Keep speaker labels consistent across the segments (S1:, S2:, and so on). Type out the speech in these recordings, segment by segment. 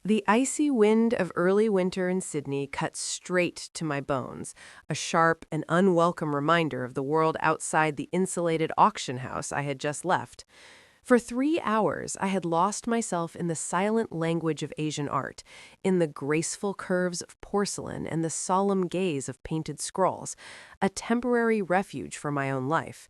S1: The icy wind of early winter in Sydney cut straight to my bones, a sharp and unwelcome reminder of the world outside the insulated auction house I had just left. For 3 hours, I had lost myself in the silent language of Asian art, in the graceful curves of porcelain and the solemn gaze of painted scrolls, a temporary refuge for my own life.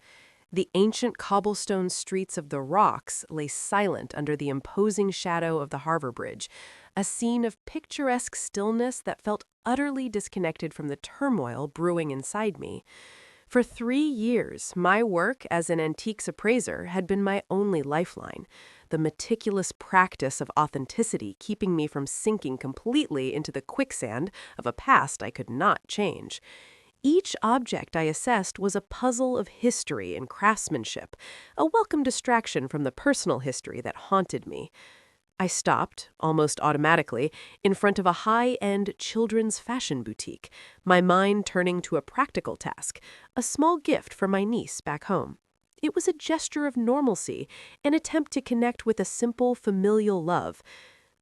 S1: The ancient cobblestone streets of the Rocks lay silent under the imposing shadow of the Harbor Bridge, a scene of picturesque stillness that felt utterly disconnected from the turmoil brewing inside me. For 3 years, my work as an antiques appraiser had been my only lifeline, the meticulous practice of authenticity keeping me from sinking completely into the quicksand of a past I could not change. Each object I assessed was a puzzle of history and craftsmanship, a welcome distraction from the personal history that haunted me. I stopped, almost automatically, in front of a high-end children's fashion boutique, my mind turning to a practical task, a small gift for my niece back home. It was a gesture of normalcy, an attempt to connect with a simple familial love.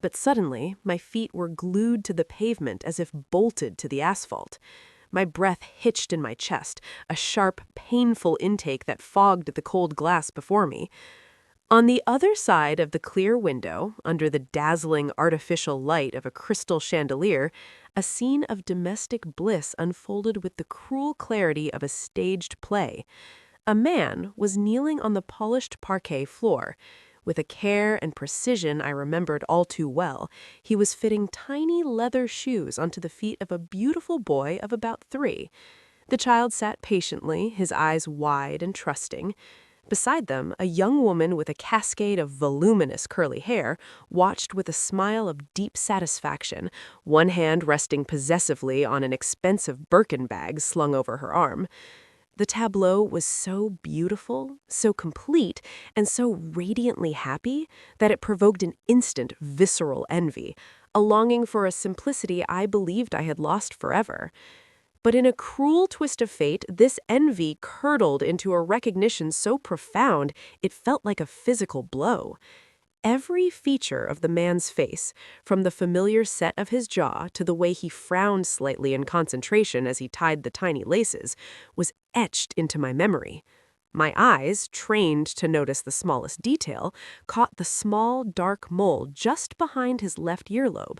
S1: But suddenly, my feet were glued to the pavement as if bolted to the asphalt. My breath hitched in my chest, a sharp, painful intake that fogged the cold glass before me. On the other side of the clear window, under the dazzling artificial light of a crystal chandelier, a scene of domestic bliss unfolded with the cruel clarity of a staged play. A man was kneeling on the polished parquet floor. With a care and precision I remembered all too well, he was fitting tiny leather shoes onto the feet of a beautiful boy of about 3. The child sat patiently, his eyes wide and trusting. Beside them, a young woman with a cascade of voluminous curly hair watched with a smile of deep satisfaction, one hand resting possessively on an expensive Birkin bag slung over her arm. The tableau was so beautiful, so complete, and so radiantly happy that it provoked an instant visceral envy, a longing for a simplicity I believed I had lost forever. But in a cruel twist of fate, this envy curdled into a recognition so profound it felt like a physical blow. Every feature of the man's face, from the familiar set of his jaw to the way he frowned slightly in concentration as he tied the tiny laces, was etched into my memory. My eyes, trained to notice the smallest detail, caught the small, dark mole just behind his left earlobe.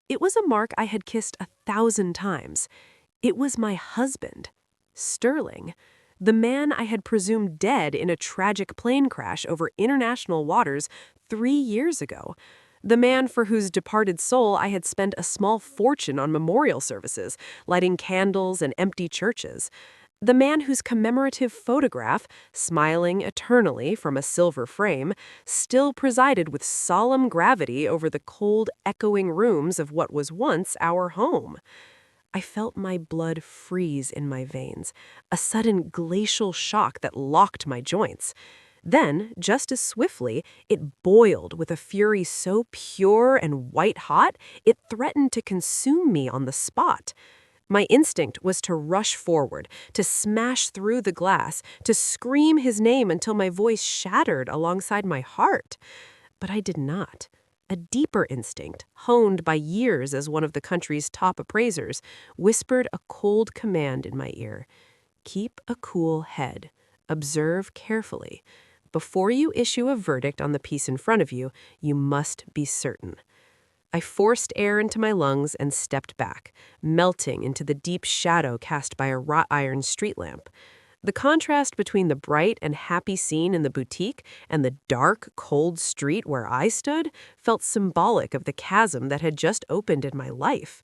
S1: It was a mark I had kissed 1,000 times. It was my husband, Sterling, the man I had presumed dead in a tragic plane crash over international waters 3 years ago, the man for whose departed soul I had spent a small fortune on memorial services, lighting candles and empty churches, the man whose commemorative photograph, smiling eternally from a silver frame, still presided with solemn gravity over the cold, echoing rooms of what was once our home. I felt my blood freeze in my veins, a sudden glacial shock that locked my joints. Then, just as swiftly, it boiled with a fury so pure and white-hot it threatened to consume me on the spot. My instinct was to rush forward, to smash through the glass, to scream his name until my voice shattered alongside my heart. But I did not. A deeper instinct, honed by years as one of the country's top appraisers, whispered a cold command in my ear. Keep a cool head. Observe carefully. Before you issue a verdict on the piece in front of you, you must be certain. I forced air into my lungs and stepped back, melting into the deep shadow cast by a wrought iron street lamp. The contrast between the bright and happy scene in the boutique and the dark, cold street where I stood felt symbolic of the chasm that had just opened in my life.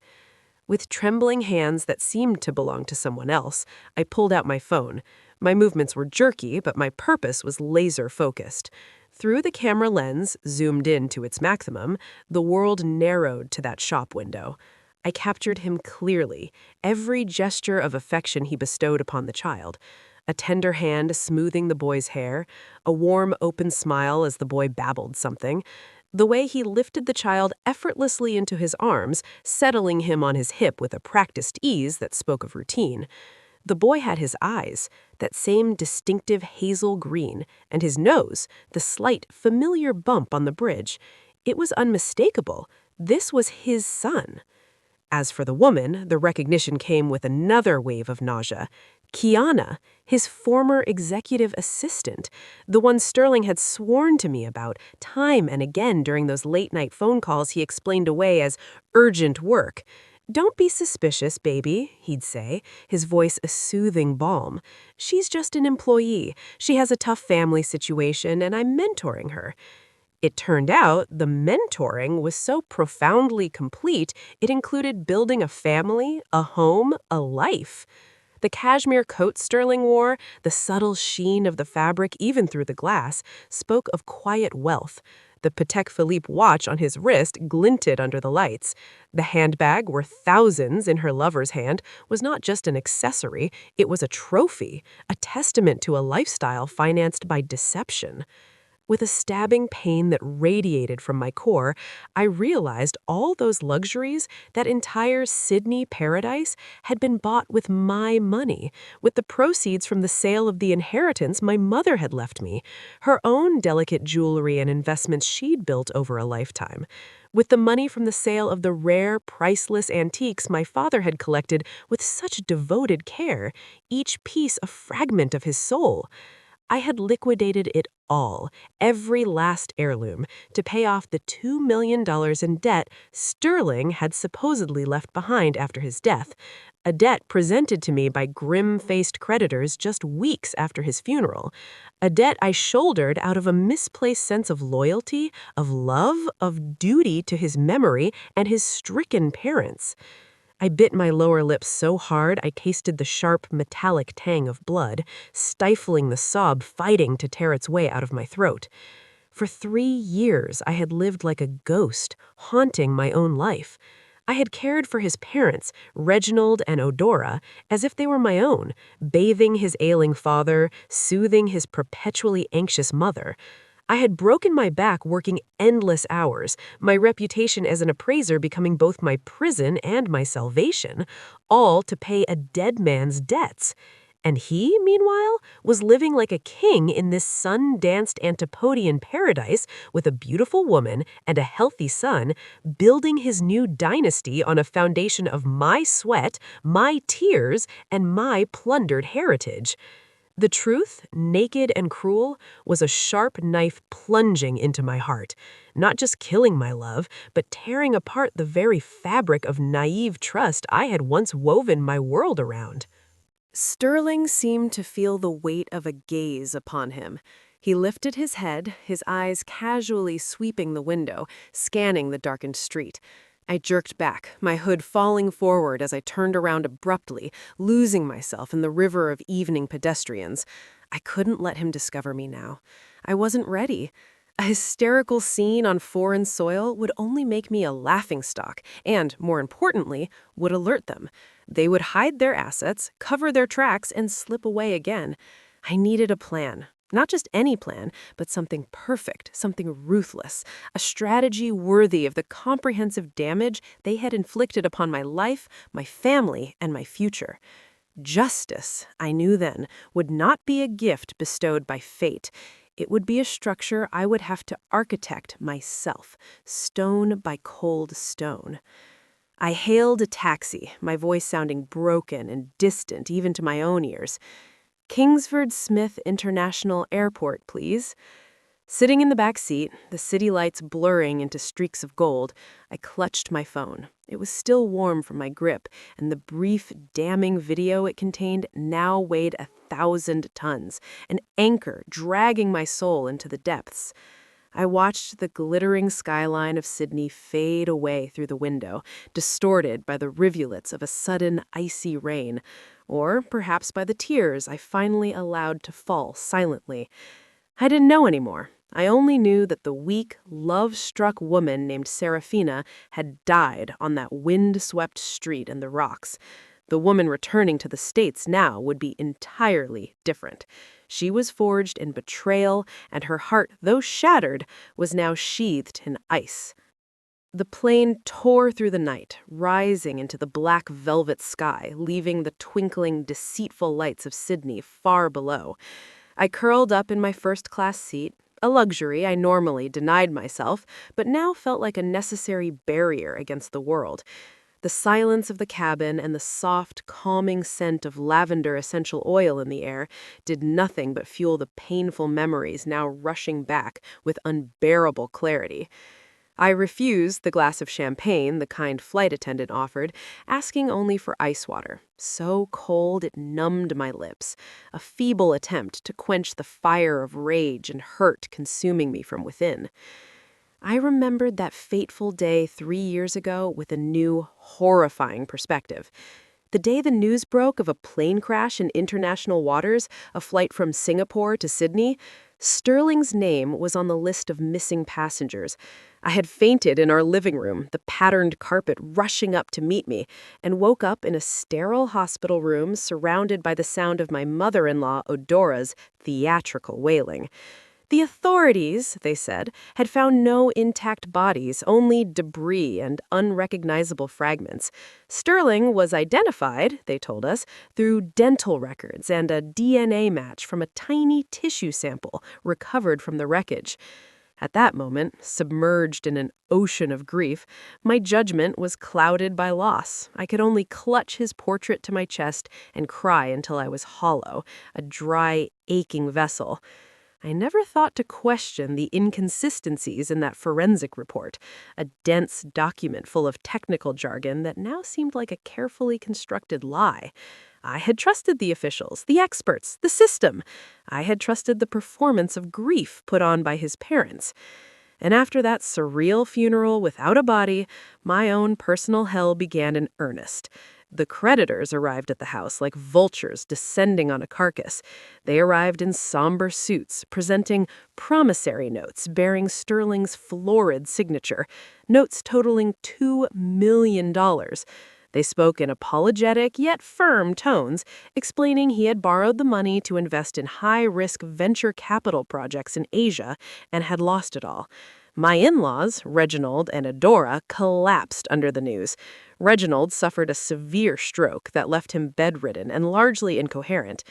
S1: With trembling hands that seemed to belong to someone else, I pulled out my phone. My movements were jerky, but my purpose was laser-focused. Through the camera lens, zoomed in to its maximum, the world narrowed to that shop window. I captured him clearly, every gesture of affection he bestowed upon the child. A tender hand smoothing the boy's hair, a warm, open smile as the boy babbled something, the way he lifted the child effortlessly into his arms, settling him on his hip with a practiced ease that spoke of routine. The boy had his eyes, that same distinctive hazel green, and his nose, the slight, familiar bump on the bridge. It was unmistakable, This was his son. As for the woman, the recognition came with another wave of nausea. Kiana, his former executive assistant, the one Sterling had sworn to me about time and again during those late-night phone calls he explained away as urgent work. "Don't be suspicious, baby," he'd say, his voice a soothing balm. "She's just an employee. She has a tough family situation, and I'm mentoring her." It turned out the mentoring was so profoundly complete, it included building a family, a home, a life. The cashmere coat Sterling wore, the subtle sheen of the fabric even through the glass, spoke of quiet wealth. The Patek Philippe watch on his wrist glinted under the lights. The handbag, worth thousands in her lover's hand, was not just an accessory, it was a trophy, a testament to a lifestyle financed by deception. With a stabbing pain that radiated from my core, I realized all those luxuries, that entire Sydney paradise, had been bought with my money, with the proceeds from the sale of the inheritance my mother had left me, her own delicate jewelry and investments she'd built over a lifetime, with the money from the sale of the rare, priceless antiques my father had collected with such devoted care, each piece a fragment of his soul. I had liquidated it all, every last heirloom, to pay off the $2 million in debt Sterling had supposedly left behind after his death, a debt presented to me by grim-faced creditors just weeks after his funeral, a debt I shouldered out of a misplaced sense of loyalty, of love, of duty to his memory and his stricken parents. I bit my lower lip so hard I tasted the sharp, metallic tang of blood, stifling the sob fighting to tear its way out of my throat. For 3 years, I had lived like a ghost, haunting my own life. I had cared for his parents, Reginald and Odora, as if they were my own, bathing his ailing father, soothing his perpetually anxious mother. I had broken my back working endless hours, my reputation as an appraiser becoming both my prison and my salvation, all to pay a dead man's debts. And he, meanwhile, was living like a king in this sun-danced Antipodean paradise with a beautiful woman and a healthy son, building his new dynasty on a foundation of my sweat, my tears, and my plundered heritage. The truth, naked and cruel, was a sharp knife plunging into my heart, not just killing my love, but tearing apart the very fabric of naive trust I had once woven my world around. Sterling seemed to feel the weight of a gaze upon him. He lifted his head, his eyes casually sweeping the window, scanning the darkened street. I jerked back, my hood falling forward as I turned around abruptly, losing myself in the river of evening pedestrians. I couldn't let him discover me now. I wasn't ready. A hysterical scene on foreign soil would only make me a laughingstock and, more importantly, would alert them. They would hide their assets, cover their tracks, and slip away again. I needed a plan. Not just any plan, but something perfect, something ruthless, a strategy worthy of the comprehensive damage they had inflicted upon my life, my family, and my future. Justice, I knew then, would not be a gift bestowed by fate. It would be a structure I would have to architect myself, stone by cold stone. I hailed a taxi, my voice sounding broken and distant even to my own ears. "Kingsford Smith International Airport, please." Sitting in the back seat, the city lights blurring into streaks of gold, I clutched my phone. It was still warm from my grip, and the brief, damning video it contained now weighed 1,000 tons, an anchor dragging my soul into the depths. I watched the glittering skyline of Sydney fade away through the window, distorted by the rivulets of a sudden icy rain, or perhaps by the tears I finally allowed to fall silently. I didn't know anymore. I only knew that the weak, love-struck woman named Saraphina had died on that wind-swept street in the rocks. The woman returning to the States now would be entirely different. She was forged in betrayal, and her heart, though shattered, was now sheathed in ice. The plane tore through the night, rising into the black velvet sky, leaving the twinkling, deceitful lights of Sydney far below. I curled up in my first-class seat, a luxury I normally denied myself, but now felt like a necessary barrier against the world. The silence of the cabin and the soft, calming scent of lavender essential oil in the air did nothing but fuel the painful memories now rushing back with unbearable clarity. I refused the glass of champagne the kind flight attendant offered, asking only for ice water, so cold it numbed my lips, a feeble attempt to quench the fire of rage and hurt consuming me from within. I remembered that fateful day 3 years ago with a new, horrifying perspective. The day the news broke of a plane crash in international waters, a flight from Singapore to Sydney, Sterling's name was on the list of missing passengers. I had fainted in our living room, the patterned carpet rushing up to meet me, and woke up in a sterile hospital room surrounded by the sound of my mother-in-law, Odora's, theatrical wailing. The authorities, they said, had found no intact bodies, only debris and unrecognizable fragments. Sterling was identified, they told us, through dental records and a DNA match from a tiny tissue sample recovered from the wreckage. At that moment, submerged in an ocean of grief, my judgment was clouded by loss. I could only clutch his portrait to my chest and cry until I was hollow, a dry, aching vessel. I never thought to question the inconsistencies in that forensic report, a dense document full of technical jargon that now seemed like a carefully constructed lie. I had trusted the officials, the experts, the system. I had trusted the performance of grief put on by his parents. And after that surreal funeral without a body, my own personal hell began in earnest. The creditors arrived at the house like vultures descending on a carcass. They arrived in somber suits, presenting promissory notes bearing Sterling's florid signature, notes totaling $2 million. They spoke in apologetic yet firm tones, explaining he had borrowed the money to invest in high-risk venture capital projects in Asia and had lost it all. My in-laws, Reginald and Adora, collapsed under the news. Reginald suffered a severe stroke that left him bedridden and largely incoherent.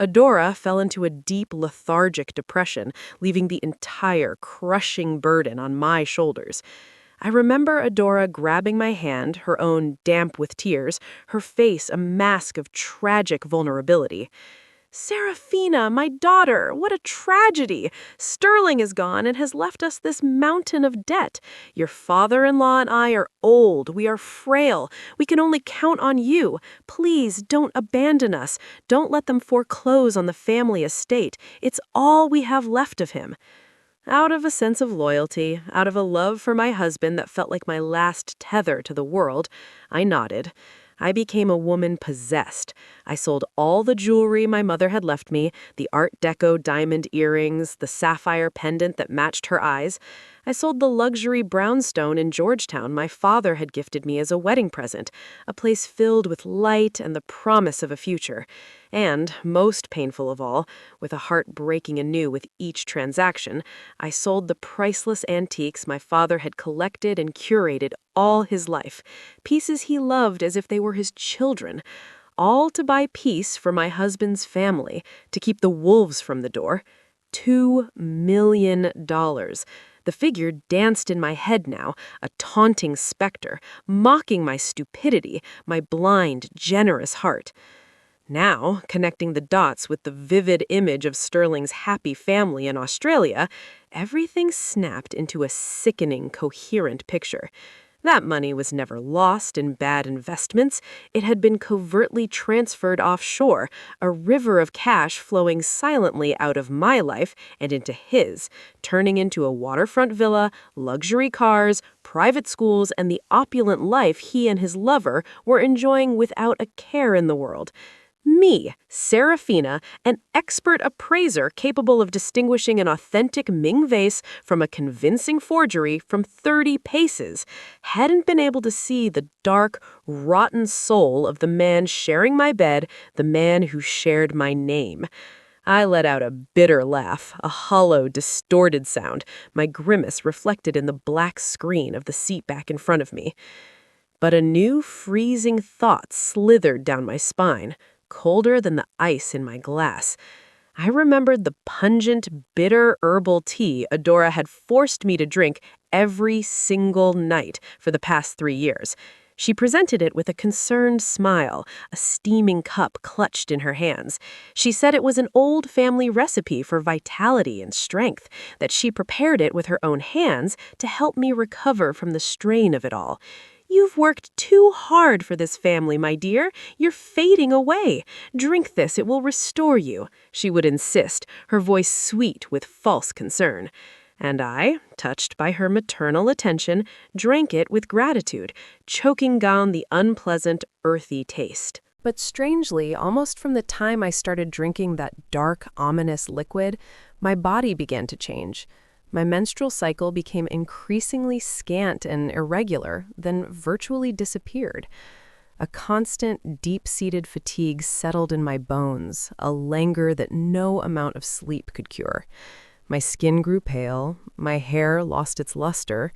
S1: Adora fell into a deep lethargic depression, leaving the entire crushing burden on my shoulders. I remember Adora grabbing my hand, her own damp with tears, her face a mask of tragic vulnerability. "Saraphina, my daughter, what a tragedy! Sterling is gone and has left us this mountain of debt. Your father-in-law and I are old. We are frail. We can only count on you. Please don't abandon us. Don't let them foreclose on the family estate. It's all we have left of him." Out of a sense of loyalty, out of a love for my husband that felt like my last tether to the world, I nodded. I became a woman possessed. I sold all the jewelry my mother had left me, the Art Deco diamond earrings, the sapphire pendant that matched her eyes. I sold the luxury brownstone in Georgetown my father had gifted me as a wedding present, a place filled with light and the promise of a future. And, most painful of all, with a heart breaking anew with each transaction, I sold the priceless antiques my father had collected and curated all his life, pieces he loved as if they were his children, all to buy peace for my husband's family, to keep the wolves from the door. $2 million. The figure danced in my head now, a taunting specter, mocking my stupidity, my blind, generous heart. Now, connecting the dots with the vivid image of Sterling's happy family in Australia, everything snapped into a sickening, coherent picture. That money was never lost in bad investments. It had been covertly transferred offshore, a river of cash flowing silently out of my life and into his, turning into a waterfront villa, luxury cars, private schools, and the opulent life he and his lover were enjoying without a care in the world. Me, Saraphina, an expert appraiser capable of distinguishing an authentic Ming vase from a convincing forgery from 30 paces, hadn't been able to see the dark, rotten soul of the man sharing my bed, the man who shared my name. I let out a bitter laugh, a hollow, distorted sound, my grimace reflected in the black screen of the seat back in front of me. But a new freezing thought slithered down my spine, colder than the ice in my glass. I remembered the pungent, bitter herbal tea Adora had forced me to drink every single night for the past 3 years. She presented it with a concerned smile, a steaming cup clutched in her hands. She said it was an old family recipe for vitality and strength, that she prepared it with her own hands to help me recover from the strain of it all. "You've worked too hard for this family, my dear. You're fading away. Drink this, it will restore you," she would insist, her voice sweet with false concern. And I, touched by her maternal attention, drank it with gratitude, choking down the unpleasant, earthy taste. But strangely, almost from the time I started drinking that dark, ominous liquid, my body began to change. My menstrual cycle became increasingly scant and irregular, then virtually disappeared. A constant, deep-seated fatigue settled in my bones, a languor that no amount of sleep could cure. My skin grew pale, my hair lost its luster.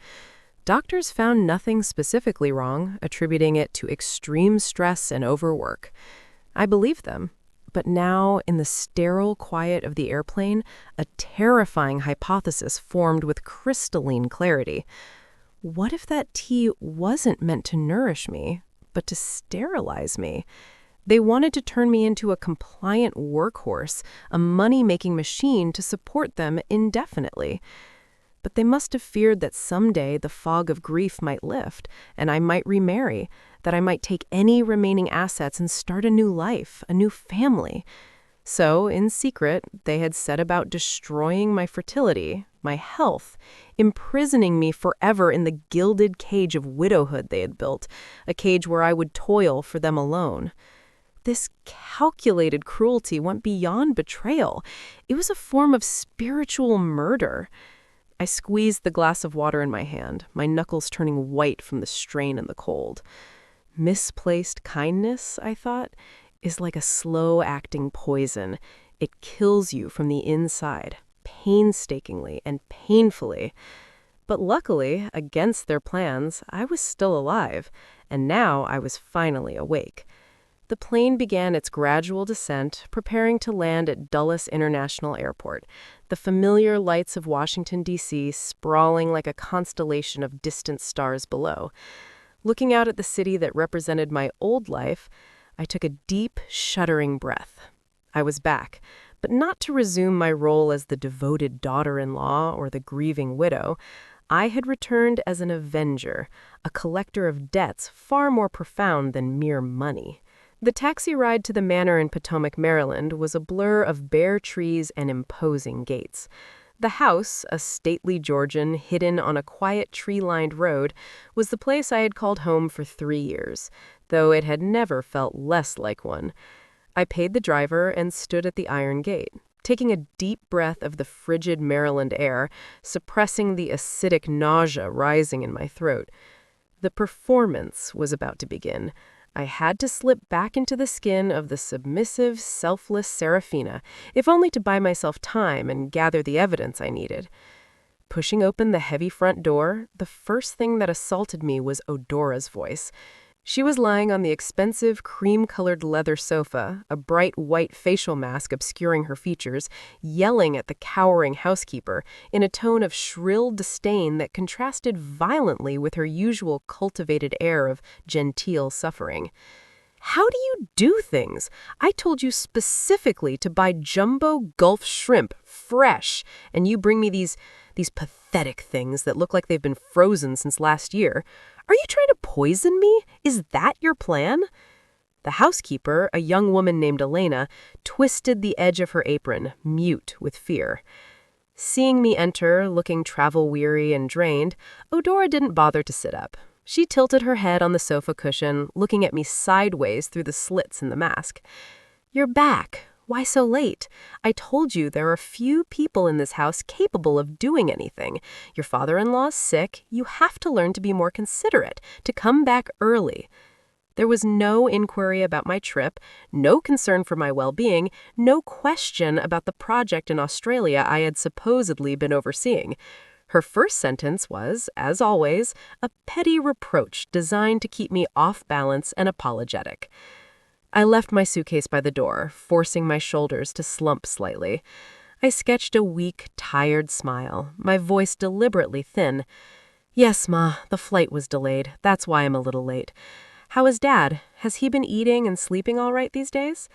S1: Doctors found nothing specifically wrong, attributing it to extreme stress and overwork. I believed them. But now, in the sterile quiet of the airplane, a terrifying hypothesis formed with crystalline clarity. What if that tea wasn't meant to nourish me, but to sterilize me? They wanted to turn me into a compliant workhorse, a money-making machine to support them indefinitely. But they must have feared that someday the fog of grief might lift, and I might remarry, that I might take any remaining assets and start a new life, a new family. So, in secret, they had set about destroying my fertility, my health, imprisoning me forever in the gilded cage of widowhood they had built, a cage where I would toil for them alone. This calculated cruelty went beyond betrayal. It was a form of spiritual murder. I squeezed the glass of water in my hand, my knuckles turning white from the strain and the cold. Misplaced kindness, I thought, is like a slow-acting poison. It kills you from the inside, painstakingly and painfully. But luckily, against their plans, I was still alive, and now I was finally awake. The plane began its gradual descent, preparing to land at Dulles International Airport, the familiar lights of Washington, D.C. sprawling like a constellation of distant stars below. Looking out at the city that represented my old life, I took a deep, shuddering breath. I was back, but not to resume my role as the devoted daughter-in-law or the grieving widow. I had returned as an avenger, a collector of debts far more profound than mere money. The taxi ride to the manor in Potomac, Maryland, was a blur of bare trees and imposing gates. The house, a stately Georgian hidden on a quiet tree-lined road, was the place I had called home for 3 years, though it had never felt less like one. I paid the driver and stood at the iron gate, taking a deep breath of the frigid Maryland air, suppressing the acidic nausea rising in my throat. The performance was about to begin. I had to slip back into the skin of the submissive, selfless Saraphina, if only to buy myself time and gather the evidence I needed. Pushing open the heavy front door, the first thing that assaulted me was Odora's voice. She was lying on the expensive, cream-colored leather sofa, a bright white facial mask obscuring her features, yelling at the cowering housekeeper in a tone of shrill disdain that contrasted violently with her usual cultivated air of genteel suffering. "How do you do things? I told you specifically to buy jumbo Gulf shrimp, fresh, and you bring me these pathetic things that look like they've been frozen since last year. Are you trying to poison me? Is that your plan?" The housekeeper, a young woman named Elena, twisted the edge of her apron, mute with fear. Seeing me enter, looking travel-weary and drained, Odora didn't bother to sit up. She tilted her head on the sofa cushion, looking at me sideways through the slits in the mask. "You're back. Why so late? I told you there are few people in this house capable of doing anything. Your father-in-law's sick. You have to learn to be more considerate, to come back early." There was no inquiry about my trip, no concern for my well-being, no question about the project in Australia I had supposedly been overseeing. Her first sentence was, as always, a petty reproach designed to keep me off balance and apologetic. I left my suitcase by the door, forcing my shoulders to slump slightly. I sketched a weak, tired smile, my voice deliberately thin. Yes, Ma, the flight was delayed. That's why I'm a little late. How is Dad? Has he been eating and sleeping all right these days?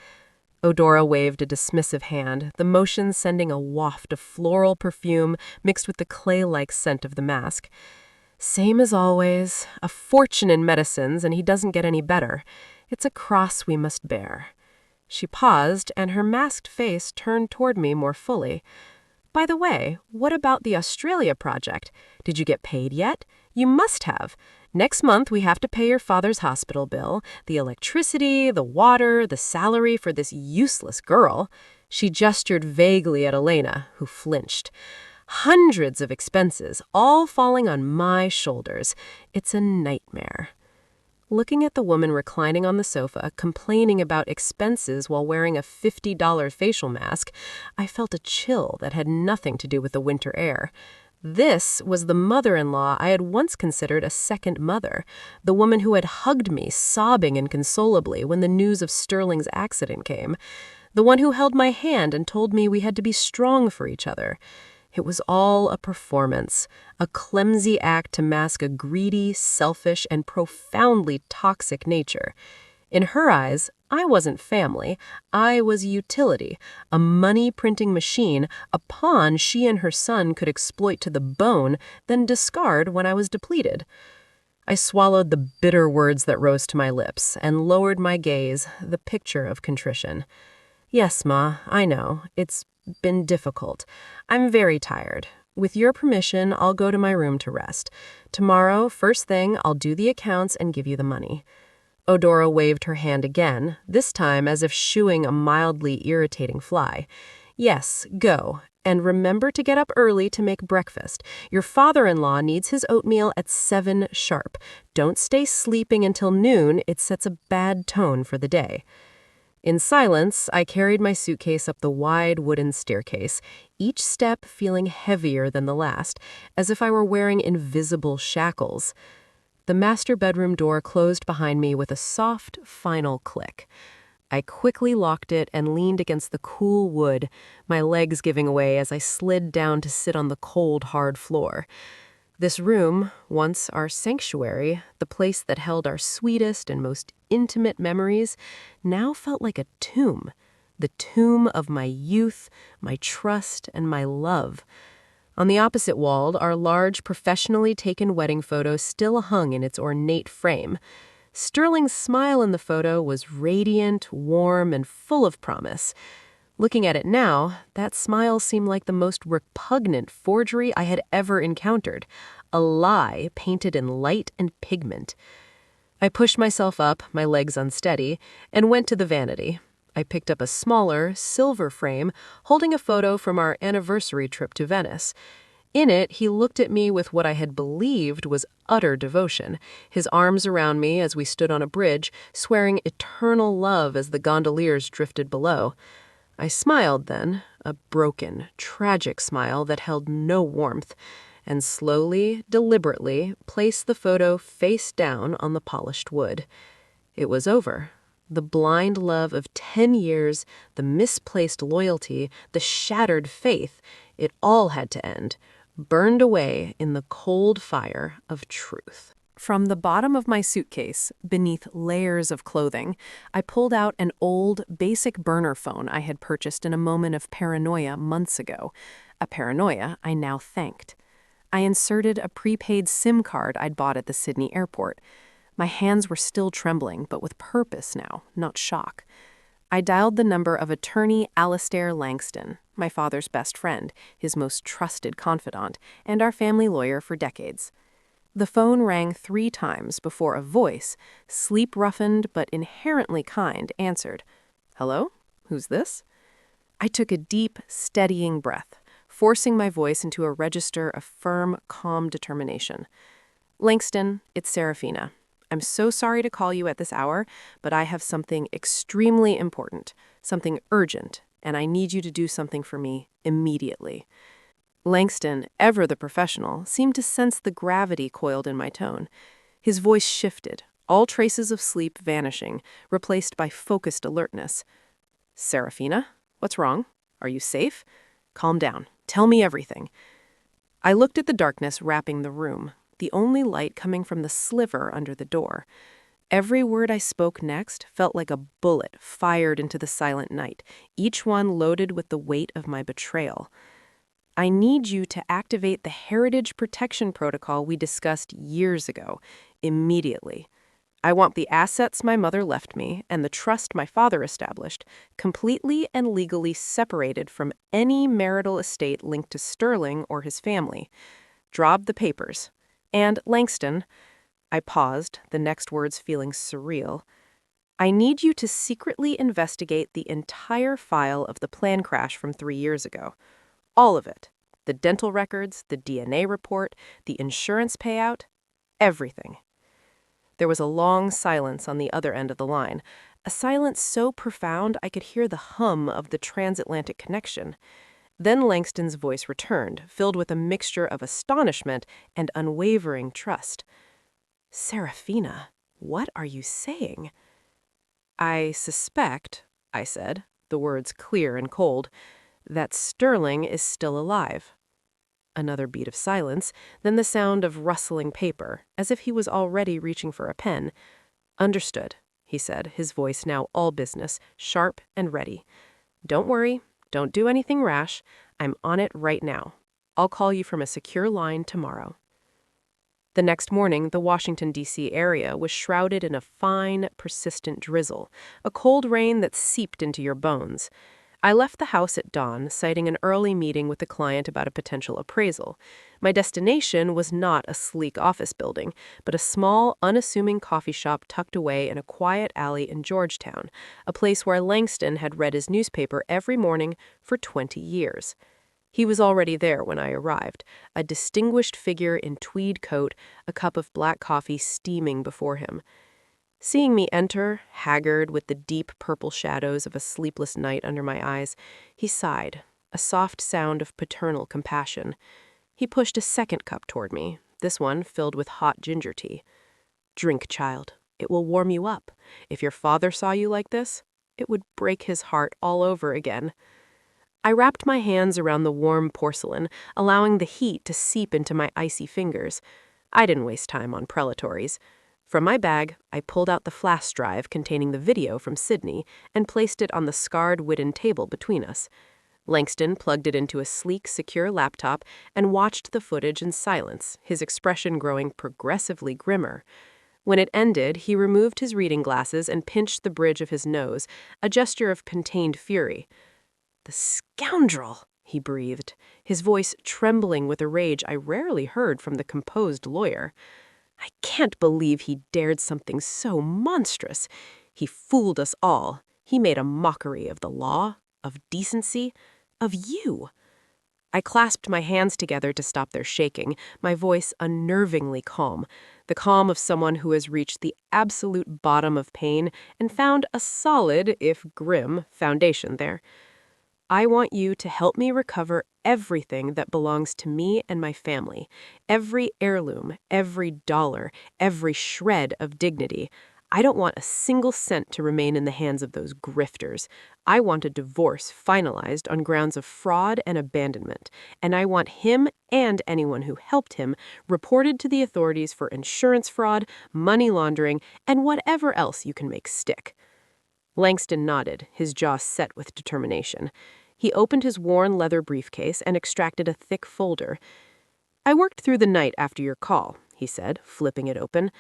S1: Odora waved a dismissive hand, the motion sending a waft of floral perfume mixed with the clay-like scent of the mask. Same as always, a fortune in medicines, and he doesn't get any better. It's a cross we must bear. She paused, and her masked face turned toward me more fully. By the way, what about the Australia project? Did you get paid yet? You must have. Next month, we have to pay your father's hospital bill, the electricity, the water, the salary for this useless girl. She gestured vaguely at Elena, who flinched. Hundreds of expenses, all falling on my shoulders. It's a nightmare. Looking at the woman reclining on the sofa, complaining about expenses while wearing a $50 facial mask, I felt a chill that had nothing to do with the winter air. This was the mother-in-law I had once considered a second mother, the woman who had hugged me, sobbing inconsolably when the news of Sterling's accident came, the one who held my hand and told me we had to be strong for each other. It was all a performance, a clumsy act to mask a greedy, selfish, and profoundly toxic nature. In her eyes, I wasn't family. I was utility, a money-printing machine, a pawn she and her son could exploit to the bone, then discard when I was depleted. I swallowed the bitter words that rose to my lips and lowered my gaze, the picture of contrition. Yes, Ma, I know. It's been difficult. I'm very tired. With your permission, I'll go to my room to rest. Tomorrow, first thing, I'll do the accounts and give you the money. Odora waved her hand again, this time as if shooing a mildly irritating fly. Yes, go. And remember to get up early to make breakfast. Your father-in-law needs his oatmeal at 7 sharp. Don't stay sleeping until noon. It sets a bad tone for the day. In silence, I carried my suitcase up the wide wooden staircase, each step feeling heavier than the last, as if I were wearing invisible shackles. The master bedroom door closed behind me with a soft, final click. I quickly locked it and leaned against the cool wood, my legs giving way as I slid down to sit on the cold, hard floor. This room, once our sanctuary, the place that held our sweetest and most intimate memories, now felt like a tomb. The tomb of my youth, my trust, and my love. On the opposite wall, our large, professionally taken wedding photo still hung in its ornate frame. Sterling's smile in the photo was radiant, warm, and full of promise. Looking at it now, that smile seemed like the most repugnant forgery I had ever encountered, a lie painted in light and pigment. I pushed myself up, my legs unsteady, and went to the vanity. I picked up a smaller, silver frame holding a photo from our anniversary trip to Venice. In it, he looked at me with what I had believed was utter devotion, his arms around me as we stood on a bridge, swearing eternal love as the gondoliers drifted below. I smiled then, a broken, tragic smile that held no warmth, and slowly, deliberately placed the photo face down on the polished wood. It was over. The blind love of 10 years, the misplaced loyalty, the shattered faith, it all had to end, burned away in the cold fire of truth. From the bottom of my suitcase, beneath layers of clothing, I pulled out an old, basic burner phone I had purchased in a moment of paranoia months ago, a paranoia I now thanked. I inserted a prepaid SIM card I'd bought at the Sydney airport. My hands were still trembling, but with purpose now, not shock. I dialed the number of attorney Alastair Langston, my father's best friend, his most trusted confidant, and our family lawyer for decades. The phone rang 3 times before a voice, sleep-roughened but inherently kind, answered. Hello? Who's this? I took a deep, steadying breath, forcing my voice into a register of firm, calm determination. Langston, it's Saraphina. I'm so sorry to call you at this hour, but I have something extremely important, something urgent, and I need you to do something for me immediately. Langston, ever the professional, seemed to sense the gravity coiled in my tone. His voice shifted, all traces of sleep vanishing, replaced by focused alertness. Seraphina, what's wrong? Are you safe? Calm down. Tell me everything. I looked at the darkness wrapping the room, the only light coming from the sliver under the door. Every word I spoke next felt like a bullet fired into the silent night, each one loaded with the weight of my betrayal. I need you to activate the Heritage Protection Protocol we discussed years ago, immediately. I want the assets my mother left me and the trust my father established completely and legally separated from any marital estate linked to Sterling or his family. Drop the papers. And Langston, I paused, the next words feeling surreal. I need you to secretly investigate the entire file of the plane crash from 3 years ago. All of it. The dental records, the DNA report, the insurance payout, everything. There was a long silence on the other end of the line, a silence so profound I could hear the hum of the transatlantic connection. Then Langston's voice returned, filled with a mixture of astonishment and unwavering trust. Seraphina, what are you saying? I suspect, I said, the words clear and cold, that Sterling is still alive. Another beat of silence, then the sound of rustling paper, as if he was already reaching for a pen. Understood, he said, his voice now all business, sharp and ready. Don't worry, don't do anything rash. I'm on it right now. I'll call you from a secure line tomorrow. The next morning, the Washington, D.C. area was shrouded in a fine, persistent drizzle, a cold rain that seeped into your bones. I left the house at dawn, citing an early meeting with a client about a potential appraisal. My destination was not a sleek office building, but a small, unassuming coffee shop tucked away in a quiet alley in Georgetown, a place where Langston had read his newspaper every morning for 20 years. He was already there when I arrived, a distinguished figure in tweed coat, a cup of black coffee steaming before him. Seeing me enter, haggard with the deep purple shadows of a sleepless night under my eyes, he sighed, a soft sound of paternal compassion. He pushed a second cup toward me, this one filled with hot ginger tea. Drink, child. It will warm you up. If your father saw you like this, it would break his heart all over again. I wrapped my hands around the warm porcelain, allowing the heat to seep into my icy fingers. I didn't waste time on prelatories. From my bag, I pulled out the flash drive containing the video from Sydney and placed it on the scarred wooden table between us. Langston plugged it into a sleek, secure laptop and watched the footage in silence, his expression growing progressively grimmer. When it ended, he removed his reading glasses and pinched the bridge of his nose, a gesture of contained fury. "The scoundrel!" he breathed, his voice trembling with a rage I rarely heard from the composed lawyer. "I can't believe he dared something so monstrous. He fooled us all. He made a mockery of the law, of decency, of you." I clasped my hands together to stop their shaking, my voice unnervingly calm, the calm of someone who has reached the absolute bottom of pain and found a solid, if grim, foundation there. "I want you to help me recover everything that belongs to me and my family, every heirloom, every dollar, every shred of dignity. I don't want a single cent to remain in the hands of those grifters. I want a divorce finalized on grounds of fraud and abandonment, and I want him and anyone who helped him reported to the authorities for insurance fraud, money laundering, and whatever else you can make stick." Langston nodded, his jaw set with determination. He opened his worn leather briefcase and extracted a thick folder. "I worked through the night after your call," he said, flipping it open.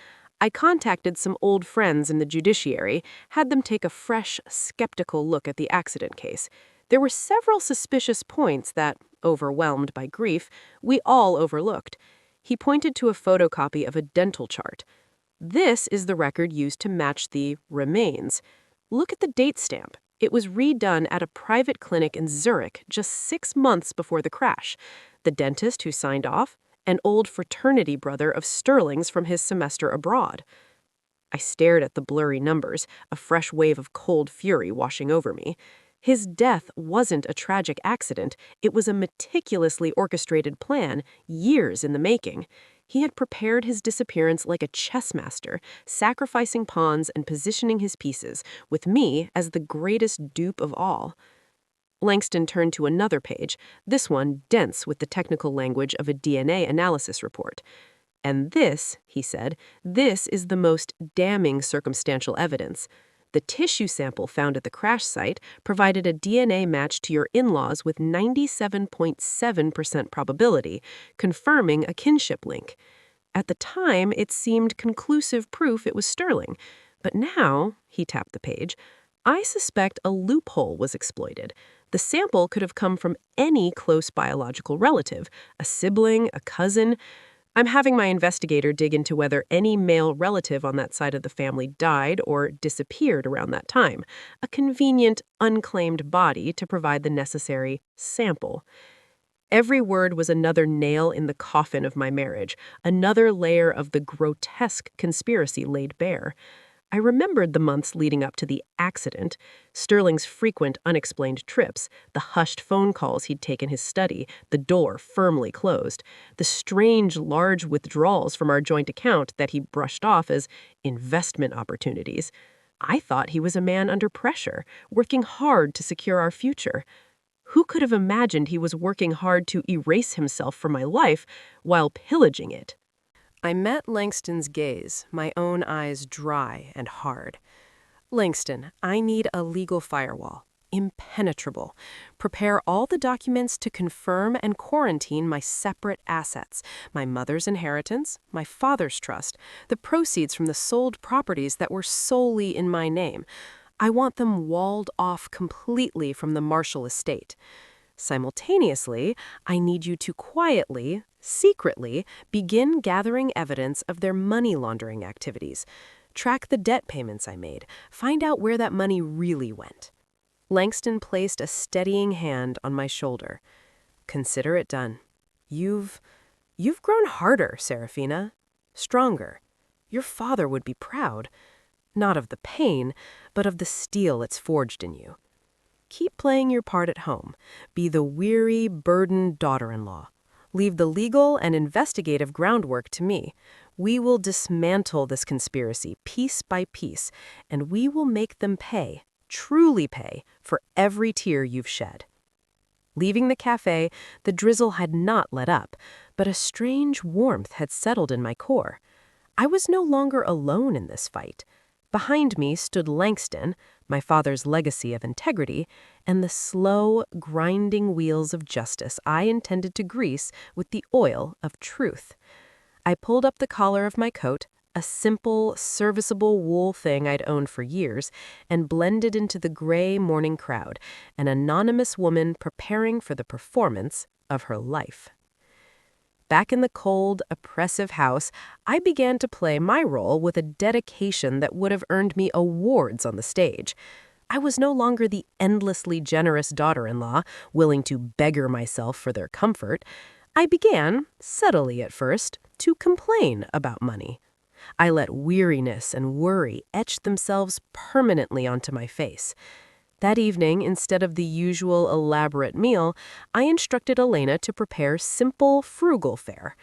S1: "I contacted some old friends in the judiciary, had them take a fresh, skeptical look at the accident case. There were several suspicious points that, overwhelmed by grief, we all overlooked." He pointed to a photocopy of a dental chart. "This is the record used to match the remains. Look at the date stamp. It was redone at a private clinic in Zurich just 6 months before the crash. The dentist who signed off, an old fraternity brother of Sterling's from his semester abroad." I stared at the blurry numbers, a fresh wave of cold fury washing over me. His death wasn't a tragic accident. It was a meticulously orchestrated plan, years in the making. He had prepared his disappearance like a chess master, sacrificing pawns and positioning his pieces, with me as the greatest dupe of all. Langston turned to another page, this one dense with the technical language of a DNA analysis report. "And this," he said, "this is the most damning circumstantial evidence. The tissue sample found at the crash site provided a DNA match to your in-laws with 97.7% probability, confirming a kinship link. At the time, it seemed conclusive proof it was Sterling. But now," he tapped the page, "I suspect a loophole was exploited. The sample could have come from any close biological relative, a sibling, a cousin. I'm having my investigator dig into whether any male relative on that side of the family died or disappeared around that time, a convenient, unclaimed body to provide the necessary sample." Every word was another nail in the coffin of my marriage, another layer of the grotesque conspiracy laid bare. I remembered the months leading up to the accident, Sterling's frequent unexplained trips, the hushed phone calls he'd taken his study, the door firmly closed, the strange large withdrawals from our joint account that he brushed off as investment opportunities. I thought he was a man under pressure, working hard to secure our future. Who could have imagined he was working hard to erase himself from my life while pillaging it? I met Langston's gaze, my own eyes dry and hard. "Langston, I need a legal firewall. Impenetrable. Prepare all the documents to confirm and quarantine my separate assets, my mother's inheritance, my father's trust, the proceeds from the sold properties that were solely in my name. I want them walled off completely from the Marshall estate. Simultaneously, I need you to quietly, secretly, begin gathering evidence of their money laundering activities. Track the debt payments I made. Find out where that money really went." Langston placed a steadying hand on my shoulder. "Consider it done. You've grown harder, Saraphina. Stronger. Your father would be proud. Not of the pain, but of the steel it's forged in you. Keep playing your part at home. Be the weary, burdened daughter-in-law. Leave the legal and investigative groundwork to me. We will dismantle this conspiracy piece by piece, and we will make them pay, truly pay, for every tear you've shed." Leaving the cafe, the drizzle had not let up, but a strange warmth had settled in my core. I was no longer alone in this fight. Behind me stood Langston, my father's legacy of integrity, and the slow, grinding wheels of justice I intended to grease with the oil of truth. I pulled up the collar of my coat, a simple, serviceable wool thing I'd owned for years, and blended into the gray morning crowd, an anonymous woman preparing for the performance of her life. Back in the cold, oppressive house, I began to play my role with a dedication that would have earned me awards on the stage. I was no longer the endlessly generous daughter-in-law, willing to beggar myself for their comfort. I began, subtly at first, to complain about money. I let weariness and worry etch themselves permanently onto my face. That evening, instead of the usual elaborate meal, I instructed Elena to prepare simple, frugal fare.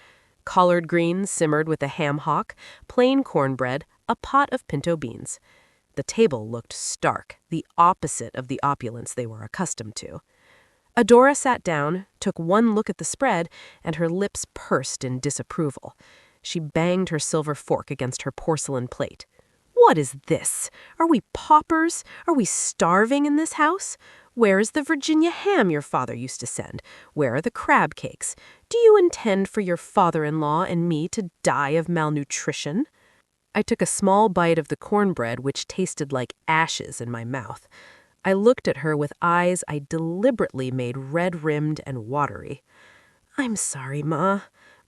S1: Collard greens simmered with a ham hock, plain cornbread, a pot of pinto beans. The table looked stark, the opposite of the opulence they were accustomed to. Adora sat down, took one look at the spread, and her lips pursed in disapproval. She banged her silver fork against her porcelain plate. "What is this? Are we paupers? Are we starving in this house? Where is the Virginia ham your father used to send? Where are the crab cakes? Do you intend for your father-in-law and me to die of malnutrition?" I took a small bite of the cornbread, which tasted like ashes in my mouth. I looked at her with eyes I deliberately made red-rimmed and watery. "I'm sorry, Ma.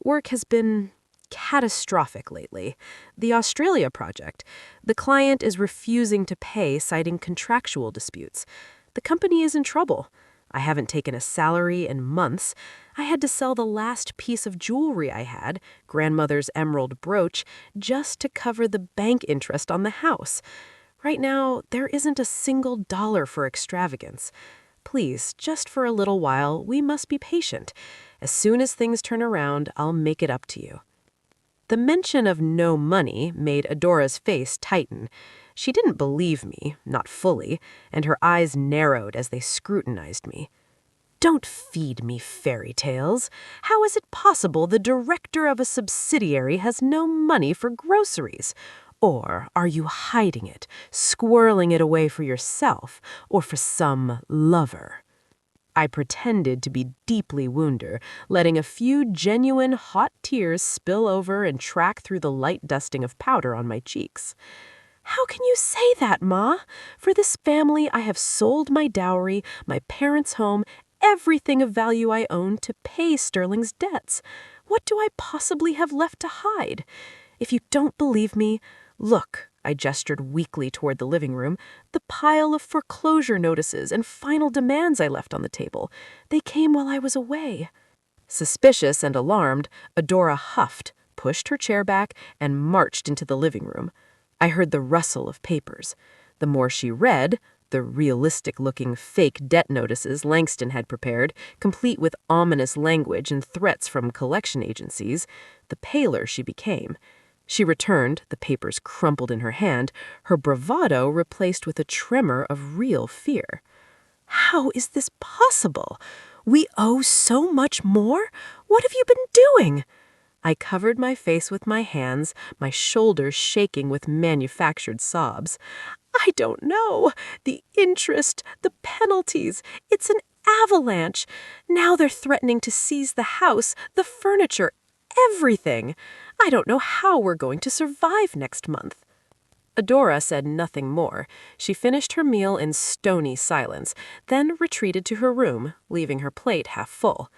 S1: Work has been catastrophic lately. The Australia project. The client is refusing to pay, citing contractual disputes. The company is in trouble. I haven't taken a salary in months. I had to sell the last piece of jewelry I had, grandmother's emerald brooch, just to cover the bank interest on the house. Right now, there isn't a single dollar for extravagance. Please, just for a little while, we must be patient. As soon as things turn around, I'll make it up to you." The mention of no money made Adora's face tighten. She didn't believe me, not fully, and her eyes narrowed as they scrutinized me. Don't feed me fairy tales. How is it possible the director of a subsidiary has no money for groceries? Or are you hiding it, squirreling it away for yourself, or for some lover? I pretended to be deeply wounded, letting a few genuine hot tears spill over and track through the light dusting of powder on my cheeks. How can you say that, Ma? For this family, I have sold my dowry, my parents' home, everything of value I own to pay Sterling's debts. What do I possibly have left to hide? If you don't believe me, look, I gestured weakly toward the living room, the pile of foreclosure notices and final demands I left on the table. They came while I was away. Suspicious and alarmed, Adora huffed, pushed her chair back, and marched into the living room. I heard the rustle of papers. The more she read, the realistic-looking fake debt notices Langston had prepared, complete with ominous language and threats from collection agencies, the paler she became. She returned, the papers crumpled in her hand, her bravado replaced with a tremor of real fear. How is this possible? We owe so much more? What have you been doing? I covered my face with my hands, my shoulders shaking with manufactured sobs. I don't know. The interest, the penalties. It's an avalanche. Now they're threatening to seize the house, the furniture, everything. I don't know how we're going to survive next month. Adora said nothing more. She finished her meal in stony silence, then retreated to her room, leaving her plate half full.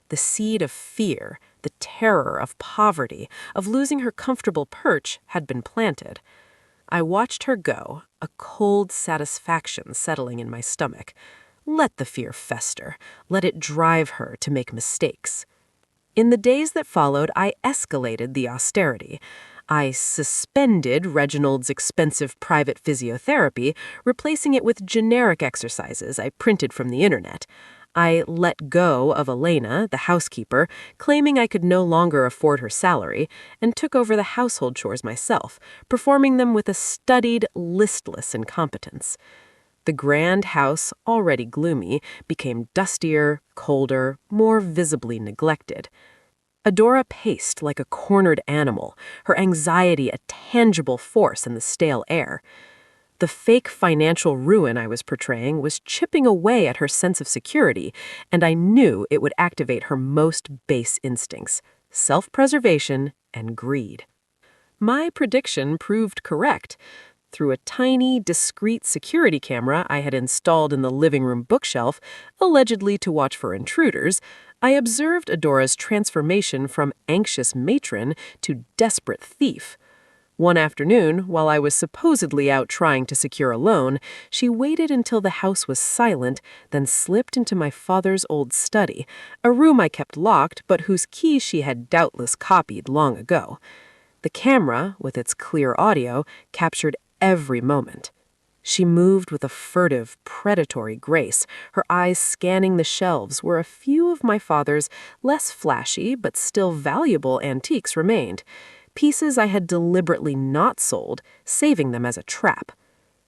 S1: The seed of fear, the terror of poverty, of losing her comfortable perch, had been planted. I watched her go, a cold satisfaction settling in my stomach. Let the fear fester. Let it drive her to make mistakes. In the days that followed, I escalated the austerity. I suspended Reginald's expensive private physiotherapy, replacing it with generic exercises I printed from the internet. I let go of Elena, the housekeeper, claiming I could no longer afford her salary, and took over the household chores myself, performing them with a studied, listless incompetence. The grand house, already gloomy, became dustier, colder, more visibly neglected. Adora paced like a cornered animal, her anxiety a tangible force in the stale air. The fake financial ruin I was portraying was chipping away at her sense of security, and I knew it would activate her most base instincts, self-preservation and greed. My prediction proved correct. Through a tiny, discreet security camera I had installed in the living room bookshelf, allegedly to watch for intruders, I observed Adora's transformation from anxious matron to desperate thief. One afternoon, while I was supposedly out trying to secure a loan, she waited until the house was silent, then slipped into my father's old study, a room I kept locked but whose keys she had doubtless copied long ago. The camera, with its clear audio, captured every moment. She moved with a furtive, predatory grace, her eyes scanning the shelves where a few of my father's less flashy but still valuable antiques remained. Pieces I had deliberately not sold, saving them as a trap.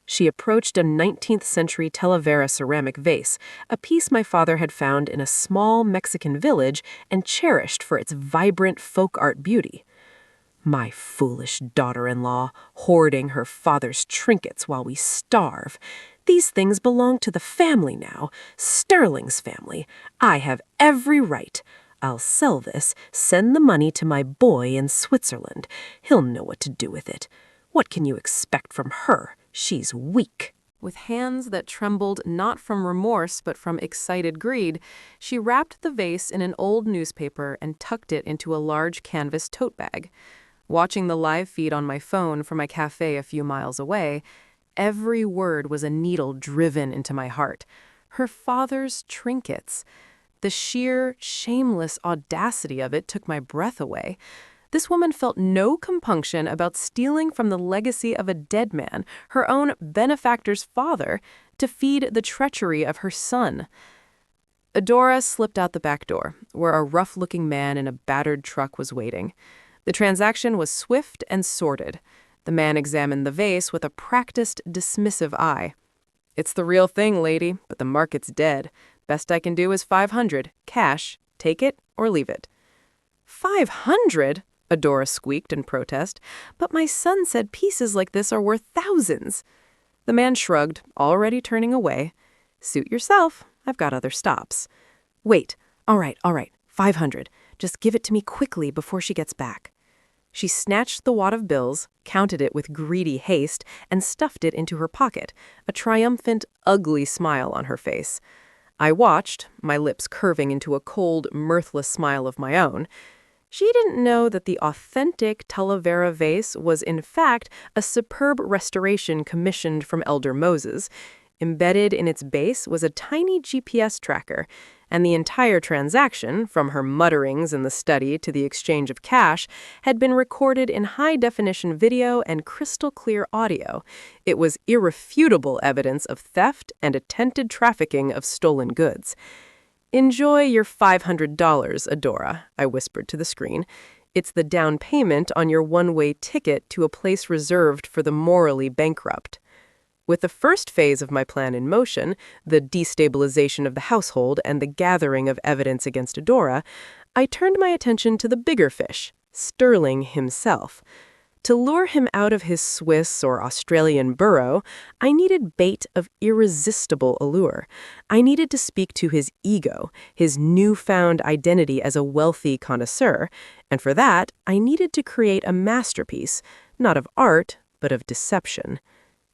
S1: She approached a 19th century Talavera ceramic vase, a piece my father had found in a small Mexican village and cherished for its vibrant folk art beauty. My foolish daughter-in-law, hoarding her father's trinkets while we starve. These things belong to the family now, Sterling's family. I have every right. I'll sell this, send the money to my boy in Switzerland. He'll know what to do with it. What can you expect from her? She's weak. With hands that trembled not from remorse but from excited greed, she wrapped the vase in an old newspaper and tucked it into a large canvas tote bag. Watching the live feed on my phone from my cafe a few miles away, every word was a needle driven into my heart. Her father's trinkets. The sheer, shameless audacity of it took my breath away. This woman felt no compunction about stealing from the legacy of a dead man, her own benefactor's father, to feed the treachery of her son. Adora slipped out the back door, where a rough-looking man in a battered truck was waiting. The transaction was swift and sordid. The man examined the vase with a practiced, dismissive eye. "It's the real thing, lady, but the market's dead. Best I can do is 500, cash. Take it or leave it." 500? Adora squeaked in protest. "But my son said pieces like this are worth thousands." The man shrugged, already turning away. "Suit yourself. I've got other stops." "Wait. All right. 500. Just give it to me quickly before she gets back." She snatched the wad of bills, counted it with greedy haste, and stuffed it into her pocket, a triumphant, ugly smile on her face. I watched, my lips curving into a cold, mirthless smile of my own. She didn't know that the authentic Talavera vase was in fact a superb restoration commissioned from Elder Moses. Embedded in its base was a tiny GPS tracker, and the entire transaction, from her mutterings in the study to the exchange of cash, had been recorded in high-definition video and crystal-clear audio. It was irrefutable evidence of theft and attempted trafficking of stolen goods. "Enjoy your $500, Adora," I whispered to the screen. "It's the down payment on your one-way ticket to a place reserved for the morally bankrupt." With the first phase of my plan in motion, the destabilization of the household and the gathering of evidence against Adora, I turned my attention to the bigger fish, Sterling himself. To lure him out of his Swiss or Australian burrow, I needed bait of irresistible allure. I needed to speak to his ego, his newfound identity as a wealthy connoisseur, and for that, I needed to create a masterpiece, not of art, but of deception.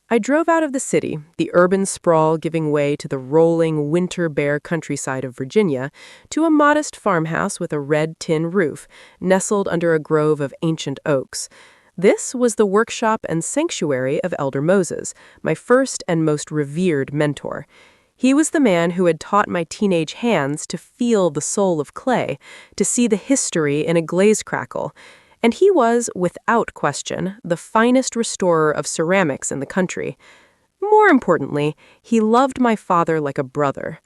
S1: I drove out of the city, the urban sprawl giving way to the rolling, winter-bare countryside of Virginia, to a modest farmhouse with a red tin roof, nestled under a grove of ancient oaks. This was the workshop and sanctuary of Elder Moses, my first and most revered mentor. He was the man who had taught my teenage hands to feel the soul of clay, to see the history in a glaze crackle. And he was, without question, the finest restorer of ceramics in the country. More importantly, he loved my father like a brother.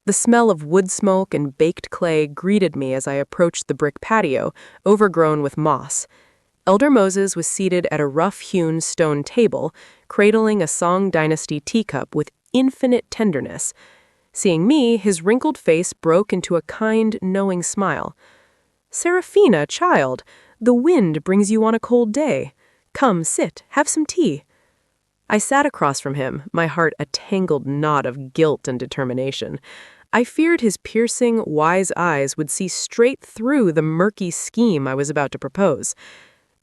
S1: The smell of wood smoke and baked clay greeted me as I approached the brick patio, overgrown with moss. Elder Moses was seated at a rough-hewn stone table, cradling a Song Dynasty teacup with infinite tenderness. Seeing me, his wrinkled face broke into a kind, knowing smile. "Saraphina, child, the wind brings you on a cold day. Come, sit, have some tea." I sat across from him, my heart a tangled knot of guilt and determination. I feared his piercing, wise eyes would see straight through the murky scheme I was about to propose.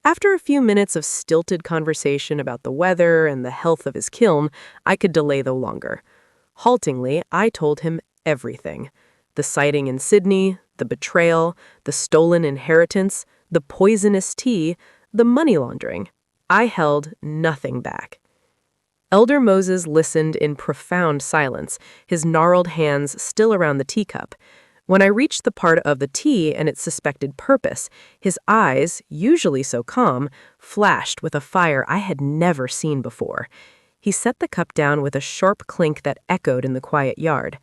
S1: After a few minutes of stilted conversation about the weather and the health of his kiln, I could delay no longer. Haltingly, I told him everything. The sighting in Sydney, the betrayal, the stolen inheritance, the poisonous tea, the money laundering. I held nothing back. Elder Moses listened in profound silence, his gnarled hands still around the teacup. When I reached the part of the tea and its suspected purpose, his eyes, usually so calm, flashed with a fire I had never seen before. He set the cup down with a sharp clink that echoed in the quiet yard.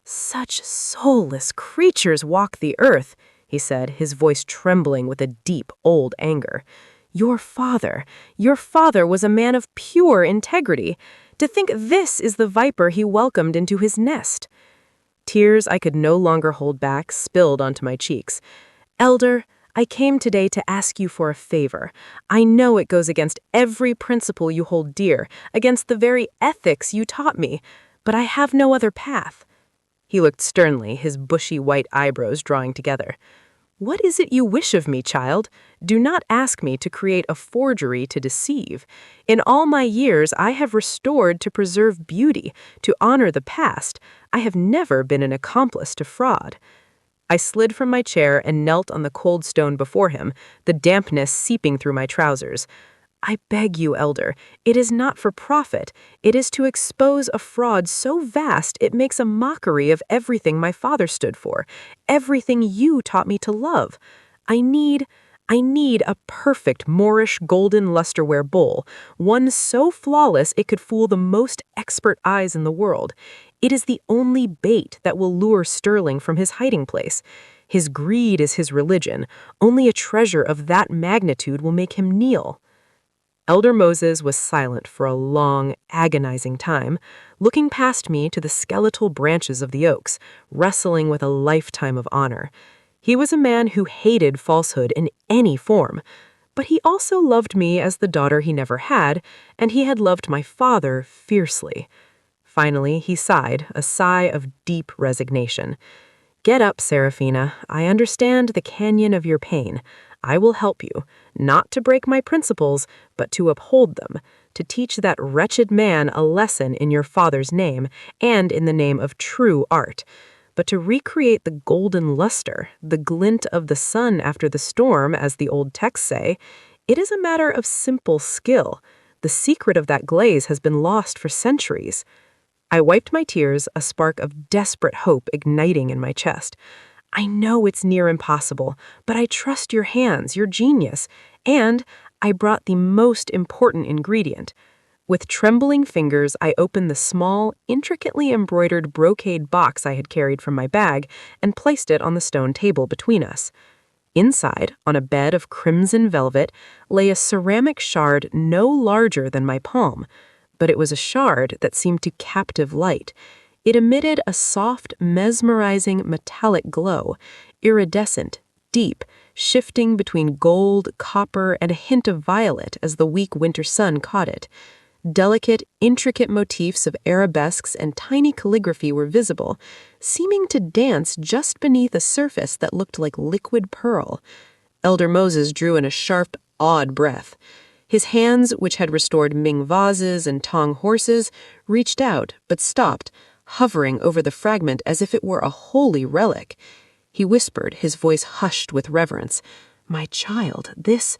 S1: "Such soulless creatures walk the earth," he said, his voice trembling with a deep, old anger. Your father was a man of pure integrity. To think this is the viper he welcomed into his nest." Tears I could no longer hold back spilled onto my cheeks. "Elder, I came today to ask you for a favor. I know it goes against every principle you hold dear, against the very ethics you taught me, but I have no other path." He looked sternly, his bushy white eyebrows drawing together. "What is it you wish of me, child? Do not ask me to create a forgery to deceive. In all my years, I have restored to preserve beauty, to honor the past. I have never been an accomplice to fraud." I slid from my chair and knelt on the cold stone before him, the dampness seeping through my trousers. "I beg you, Elder, it is not for profit. It is to expose a fraud so vast it makes a mockery of everything my father stood for, everything you taught me to love. I need a perfect Moorish golden lusterware bowl, one so flawless it could fool the most expert eyes in the world. It is the only bait that will lure Sterling from his hiding place. His greed is his religion. Only a treasure of that magnitude will make him kneel." Elder Moses was silent for a long, agonizing time, looking past me to the skeletal branches of the oaks, wrestling with a lifetime of honor. He was a man who hated falsehood in any form, but he also loved me as the daughter he never had, and he had loved my father fiercely. Finally, he sighed, a sigh of deep resignation. "Get up, Saraphina. I understand the canyon of your pain. I will help you, not to break my principles, but to uphold them, to teach that wretched man a lesson in your father's name and in the name of true art, but to recreate the golden luster, the glint of the sun after the storm, as the old texts say. It is a matter of simple skill. The secret of that glaze has been lost for centuries." I wiped my tears, a spark of desperate hope igniting in my chest. "I know it's near impossible, but I trust your hands, your genius, and I brought the most important ingredient." With trembling fingers, I opened the small, intricately embroidered brocade box I had carried from my bag and placed it on the stone table between us. Inside, on a bed of crimson velvet, lay a ceramic shard no larger than my palm, but it was a shard that seemed to captive light. It emitted a soft, mesmerizing metallic glow, iridescent, deep, shifting between gold, copper, and a hint of violet as the weak winter sun caught it. Delicate, intricate motifs of arabesques and tiny calligraphy were visible, seeming to dance just beneath a surface that looked like liquid pearl. Elder Moses drew in a sharp, awed breath. His hands, which had restored Ming vases and Tong horses, reached out but stopped, hovering over the fragment as if it were a holy relic. He whispered, his voice hushed with reverence, "My child, this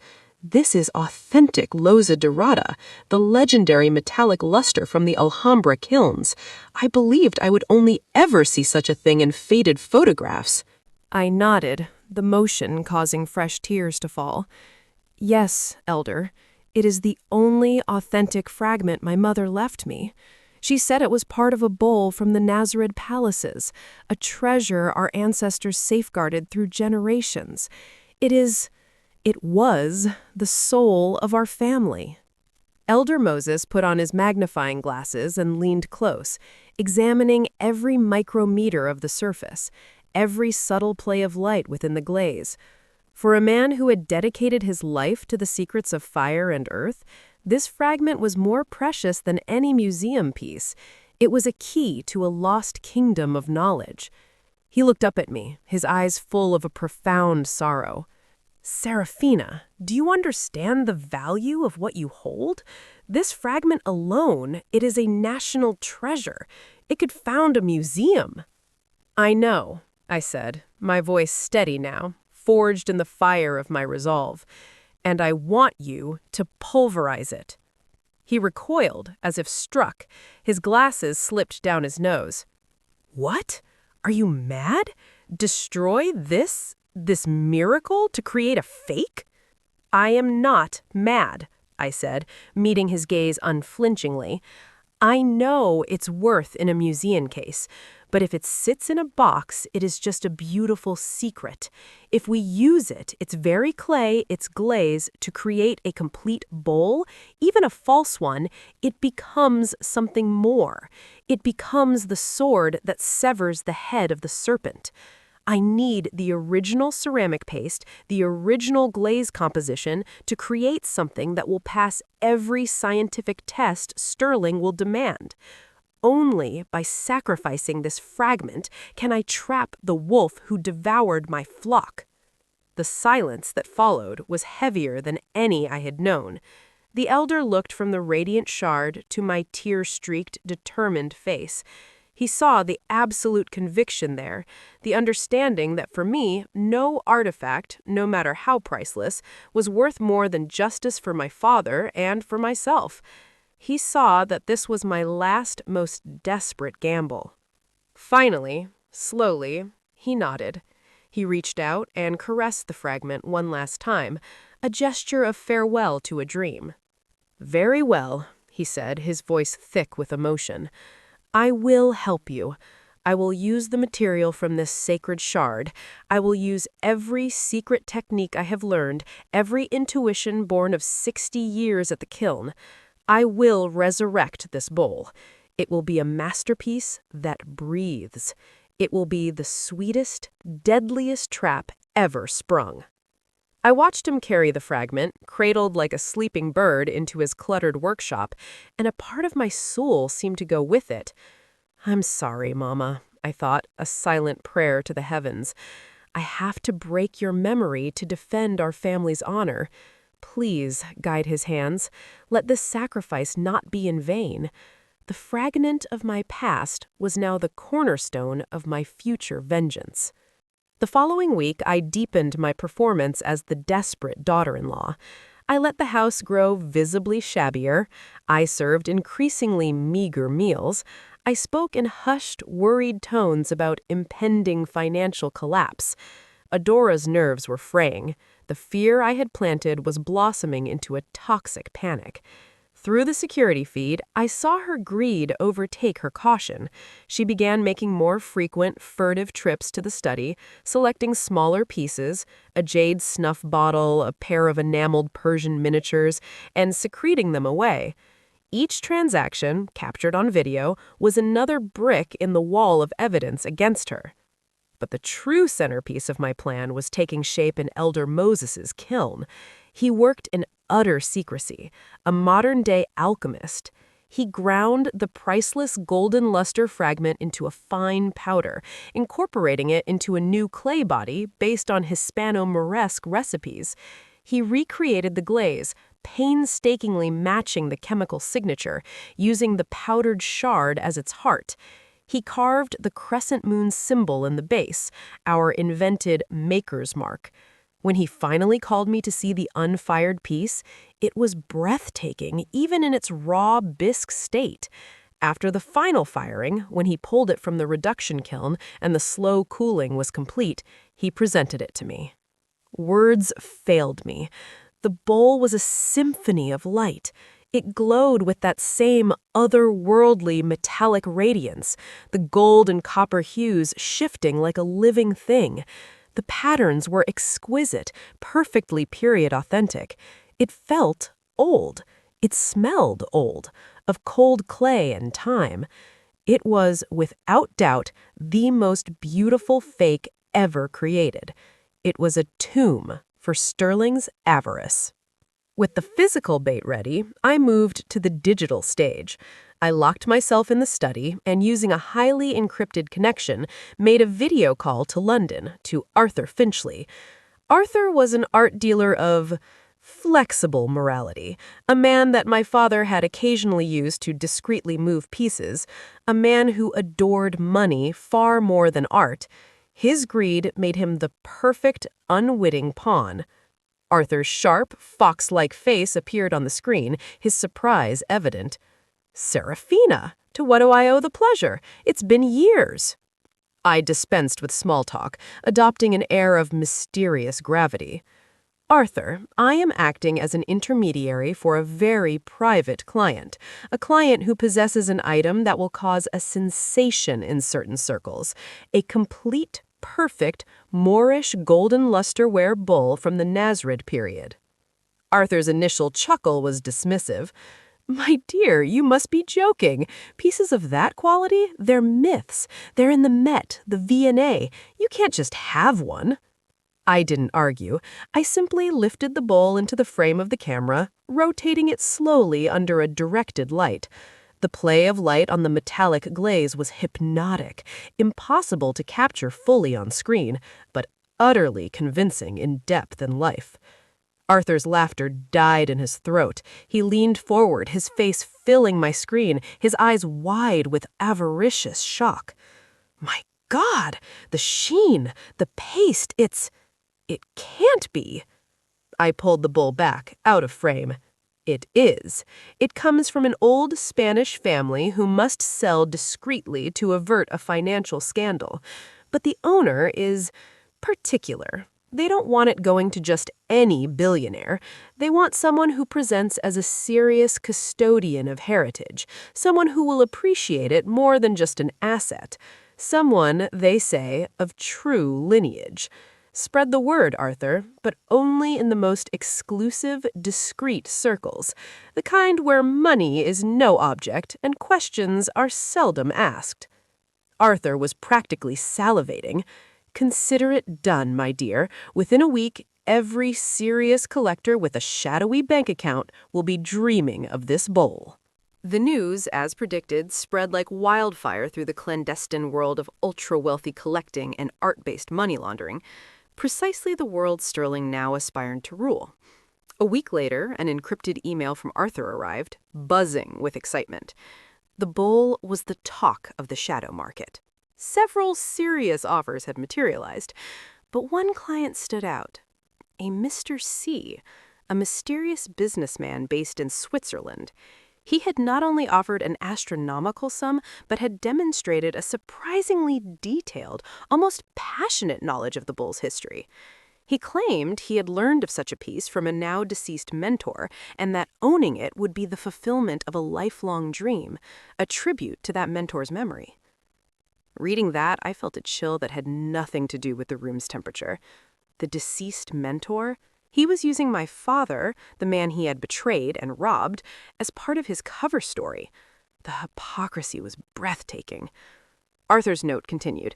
S1: is authentic Loza dorada, the legendary metallic luster from the Alhambra kilns. I believed I would only ever see such a thing in faded photographs." I nodded, the motion causing fresh tears to fall. "Yes, Elder. It is the only authentic fragment my mother left me. She said it was part of a bowl from the Nazareth palaces, a treasure our ancestors safeguarded through generations. It was the soul of our family." Elder Moses put on his magnifying glasses and leaned close, examining every micrometer of the surface, every subtle play of light within the glaze. For a man who had dedicated his life to the secrets of fire and earth, this fragment was more precious than any museum piece. It was a key to a lost kingdom of knowledge. He looked up at me, his eyes full of a profound sorrow. "Saraphina, do you understand the value of what you hold? This fragment alone, it is a national treasure. It could found a museum." "I know," I said, my voice steady now, forged in the fire of my resolve, "and I want you to pulverize it." He recoiled, as if struck. His glasses slipped down his nose. "What? Are you mad? Destroy this miracle to create a fake?" "I am not mad," I said, meeting his gaze unflinchingly. "I know its worth in a museum case, but if it sits in a box, it is just a beautiful secret. If we use it, its very clay, its glaze, to create a complete bowl, even a false one, it becomes something more. It becomes the sword that severs the head of the serpent. I need the original ceramic paste, the original glaze composition, to create something that will pass every scientific test Sterling will demand. Only by sacrificing this fragment can I trap the wolf who devoured my flock." The silence that followed was heavier than any I had known. The elder looked from the radiant shard to my tear-streaked, determined face. He saw the absolute conviction there, the understanding that for me, no artifact, no matter how priceless, was worth more than justice for my father and for myself. He saw that this was my last, most desperate gamble. Finally, slowly, he nodded. He reached out and caressed the fragment one last time, a gesture of farewell to a dream. "Very well," he said, his voice thick with emotion. "I will help you. I will use the material from this sacred shard. I will use every secret technique I have learned, every intuition born of 60 years at the kiln. I will resurrect this bowl. It will be a masterpiece that breathes. It will be the sweetest, deadliest trap ever sprung. I watched him carry the fragment, cradled like a sleeping bird, into his cluttered workshop, and a part of my soul seemed to go with it. I'm sorry, Mama, I thought, a silent prayer to the heavens. I have to break your memory to defend our family's honor. Please guide his hands. Let this sacrifice not be in vain. The fragment of my past was now the cornerstone of my future vengeance. The following week, I deepened my performance as the desperate daughter-in-law. I let the house grow visibly shabbier. I served increasingly meager meals. I spoke in hushed, worried tones about impending financial collapse. Adora's nerves were fraying. The fear I had planted was blossoming into a toxic panic. Through the security feed, I saw her greed overtake her caution. She began making more frequent, furtive trips to the study, selecting smaller pieces, a jade snuff bottle, a pair of enameled Persian miniatures, and secreting them away. Each transaction, captured on video, was another brick in the wall of evidence against her. But the true centerpiece of my plan was taking shape in Elder Moses's kiln. He worked in utter secrecy, a modern-day alchemist. He ground the priceless golden luster fragment into a fine powder, incorporating it into a new clay body based on Hispano-Moresque recipes. He recreated the glaze, painstakingly matching the chemical signature, using the powdered shard as its heart. He carved the crescent moon symbol in the base, our invented maker's mark. When he finally called me to see the unfired piece, it was breathtaking, even in its raw bisque state. After the final firing, when he pulled it from the reduction kiln and the slow cooling was complete, he presented it to me. Words failed me. The bowl was a symphony of light. It glowed with that same otherworldly metallic radiance, the gold and copper hues shifting like a living thing. The patterns were exquisite, perfectly period authentic. It felt old. It smelled old, of cold clay and time. It was, without doubt, the most beautiful fake ever created. It was a tomb for Sterling's avarice. With the physical bait ready, I moved to the digital stage. I locked myself in the study and, using a highly encrypted connection, made a video call to London, to Arthur Finchley. Arthur was an art dealer of flexible morality, a man that my father had occasionally used to discreetly move pieces, a man who adored money far more than art. His greed made him the perfect, unwitting pawn. Arthur's sharp, fox-like face appeared on the screen, his surprise evident. "Saraphina, to what do I owe the pleasure? It's been years." I dispensed with small talk, adopting an air of mysterious gravity. "Arthur, I am acting as an intermediary for a very private client, a client who possesses an item that will cause a sensation in certain circles, a complete, perfect, Moorish golden lusterware bull from the Nasrid period." Arthur's initial chuckle was dismissive. "My dear, you must be joking. Pieces of that quality? They're myths. They're in the Met, the V&A. You can't just have one." I didn't argue. I simply lifted the bowl into the frame of the camera, rotating it slowly under a directed light. The play of light on the metallic glaze was hypnotic, impossible to capture fully on screen, but utterly convincing in depth and life. Arthur's laughter died in his throat. He leaned forward, his face filling my screen, his eyes wide with avaricious shock. "My God, the sheen, the paste, it can't be." I pulled the bowl back, out of frame. "It is. It comes from an old Spanish family who must sell discreetly to avert a financial scandal. But the owner is particular. They don't want it going to just any billionaire. They want someone who presents as a serious custodian of heritage, someone who will appreciate it more than just an asset. Someone, they say, of true lineage. Spread the word, Arthur, but only in the most exclusive, discreet circles, the kind where money is no object and questions are seldom asked. Arthur was practically salivating. Consider it done, my dear. Within a week, every serious collector with a shadowy bank account will be dreaming of this bowl. The news, as predicted, spread like wildfire through the clandestine world of ultra-wealthy collecting and art-based money laundering, precisely the world Sterling now aspired to rule. A week later, an encrypted email from Arthur arrived, buzzing with excitement. The bowl was the talk of the shadow market. Several serious offers had materialized, but one client stood out. A Mr. C, a mysterious businessman based in Switzerland. He had not only offered an astronomical sum, but had demonstrated a surprisingly detailed, almost passionate knowledge of the bull's history. He claimed he had learned of such a piece from a now-deceased mentor, and that owning it would be the fulfillment of a lifelong dream, a tribute to that mentor's memory. Reading that, I felt a chill that had nothing to do with the room's temperature. The deceased mentor? He was using my father, the man he had betrayed and robbed, as part of his cover story. The hypocrisy was breathtaking. Arthur's note continued.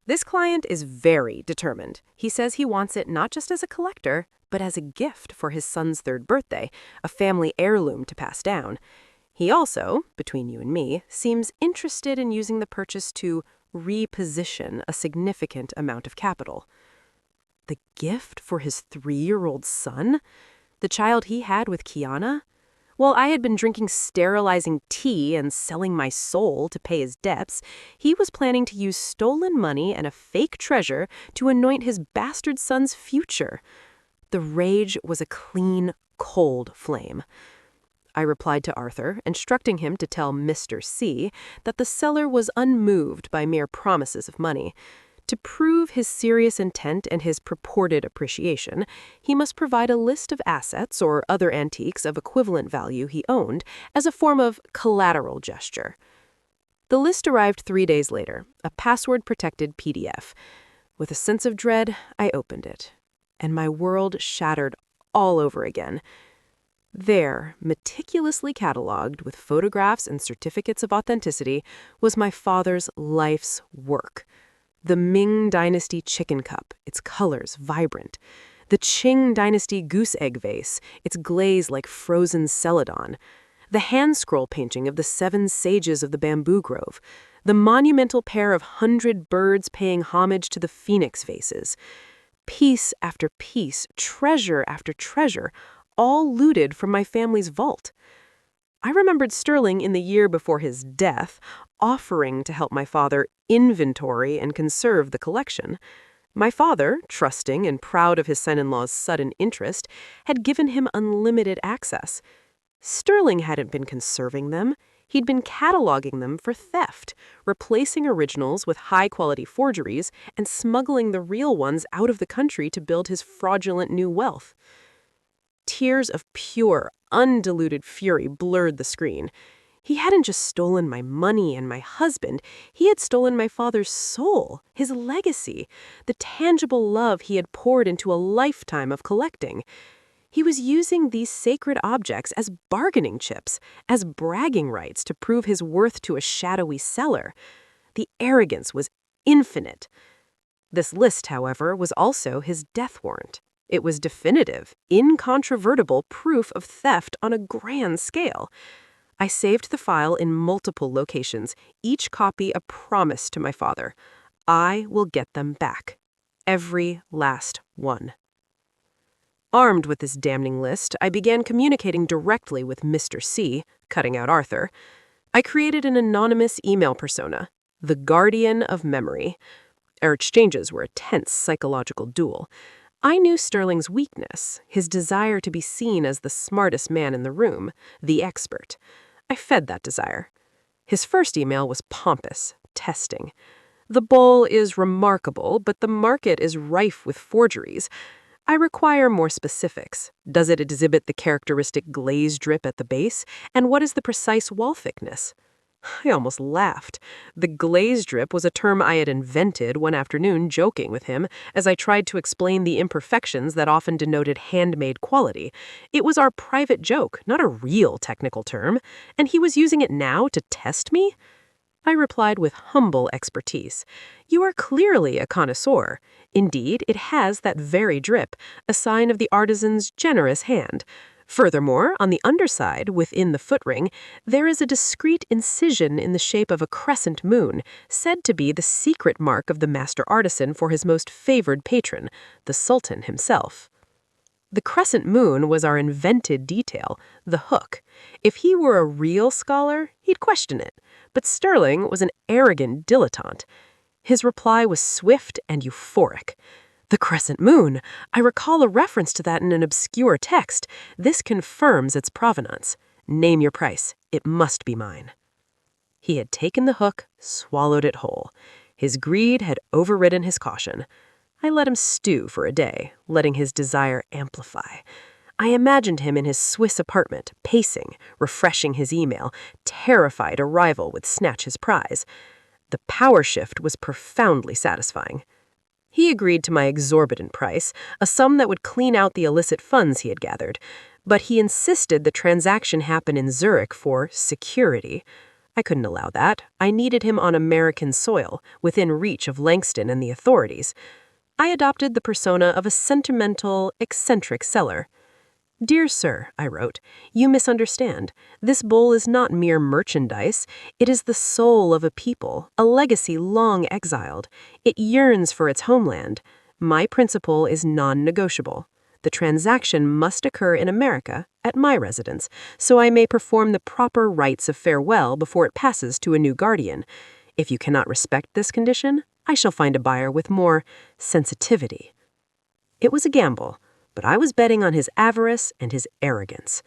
S1: This client is very determined. He says he wants it not just as a collector, but as a gift for his son's 3rd birthday, a family heirloom to pass down. He also, between you and me, seems interested in using the purchase to reposition a significant amount of capital. The gift for his 3-year-old son? The child he had with Kiana? While I had been drinking sterilizing tea and selling my soul to pay his debts, he was planning to use stolen money and a fake treasure to anoint his bastard son's future. The rage was a clean, cold flame. I replied to Arthur, instructing him to tell Mr. C that the seller was unmoved by mere promises of money. To prove his serious intent and his purported appreciation, he must provide a list of assets or other antiques of equivalent value he owned as a form of collateral gesture. The list arrived 3 days later, a password-protected PDF. With a sense of dread, I opened it, and my world shattered all over again. There, meticulously cataloged with photographs and certificates of authenticity, was my father's life's work. The Ming Dynasty chicken cup, its colors vibrant. The Qing Dynasty goose egg vase, its glaze like frozen celadon. The hand scroll painting of the 7 sages of the bamboo grove. The monumental pair of 100 birds paying homage to the phoenix vases. Piece after piece, treasure after treasure, all looted from my family's vault. I remembered Sterling in the year before his death, offering to help my father inventory and conserve the collection. My father, trusting and proud of his son-in-law's sudden interest, had given him unlimited access. Sterling hadn't been conserving them. He'd been cataloging them for theft, replacing originals with high-quality forgeries and smuggling the real ones out of the country to build his fraudulent new wealth. Tears of pure, undiluted fury blurred the screen. He hadn't just stolen my money and my husband, he had stolen my father's soul, his legacy, the tangible love he had poured into a lifetime of collecting. He was using these sacred objects as bargaining chips, as bragging rights to prove his worth to a shadowy seller. The arrogance was infinite. This list, however, was also his death warrant. It was definitive, incontrovertible proof of theft on a grand scale. I saved the file in multiple locations, each copy a promise to my father. I will get them back. Every last one. Armed with this damning list, I began communicating directly with Mr. C, cutting out Arthur. I created an anonymous email persona, the Guardian of Memory. Our exchanges were a tense psychological duel. I knew Sterling's weakness, his desire to be seen as the smartest man in the room, the expert. I fed that desire. His first email was pompous, testing. The bowl is remarkable, but the market is rife with forgeries. I require more specifics. Does it exhibit the characteristic glaze drip at the base? And what is the precise wall thickness? I almost laughed. The glaze drip was a term I had invented one afternoon joking with him as I tried to explain the imperfections that often denoted handmade quality. It was our private joke, not a real technical term, and he was using it now to test me? I replied with humble expertise. You are clearly a connoisseur. Indeed, it has that very drip, a sign of the artisan's generous hand. Furthermore, on the underside, within the foot ring, there is a discreet incision in the shape of a crescent moon, said to be the secret mark of the master artisan for his most favored patron, the Sultan himself. The crescent moon was our invented detail, the hook. If he were a real scholar, he'd question it. But Sterling was an arrogant dilettante. His reply was swift and euphoric. The crescent moon. I recall a reference to that in an obscure text. This confirms its provenance. Name your price. It must be mine. He had taken the hook, swallowed it whole. His greed had overridden his caution. I let him stew for a day, letting his desire amplify. I imagined him in his Swiss apartment, pacing, refreshing his email, terrified a rival would snatch his prize. The power shift was profoundly satisfying. He agreed to my exorbitant price, a sum that would clean out the illicit funds he had gathered, but he insisted the transaction happen in Zurich for security. I couldn't allow that. I needed him on American soil, within reach of Langston and the authorities. I adopted the persona of a sentimental, eccentric seller. Dear Sir, I wrote, you misunderstand. This bowl is not mere merchandise. It is the soul of a people, a legacy long exiled. It yearns for its homeland. My principle is non-negotiable. The transaction must occur in America, at my residence, so I may perform the proper rites of farewell before it passes to a new guardian. If you cannot respect this condition, I shall find a buyer with more sensitivity. It was a gamble, but I was betting on his avarice and his arrogance.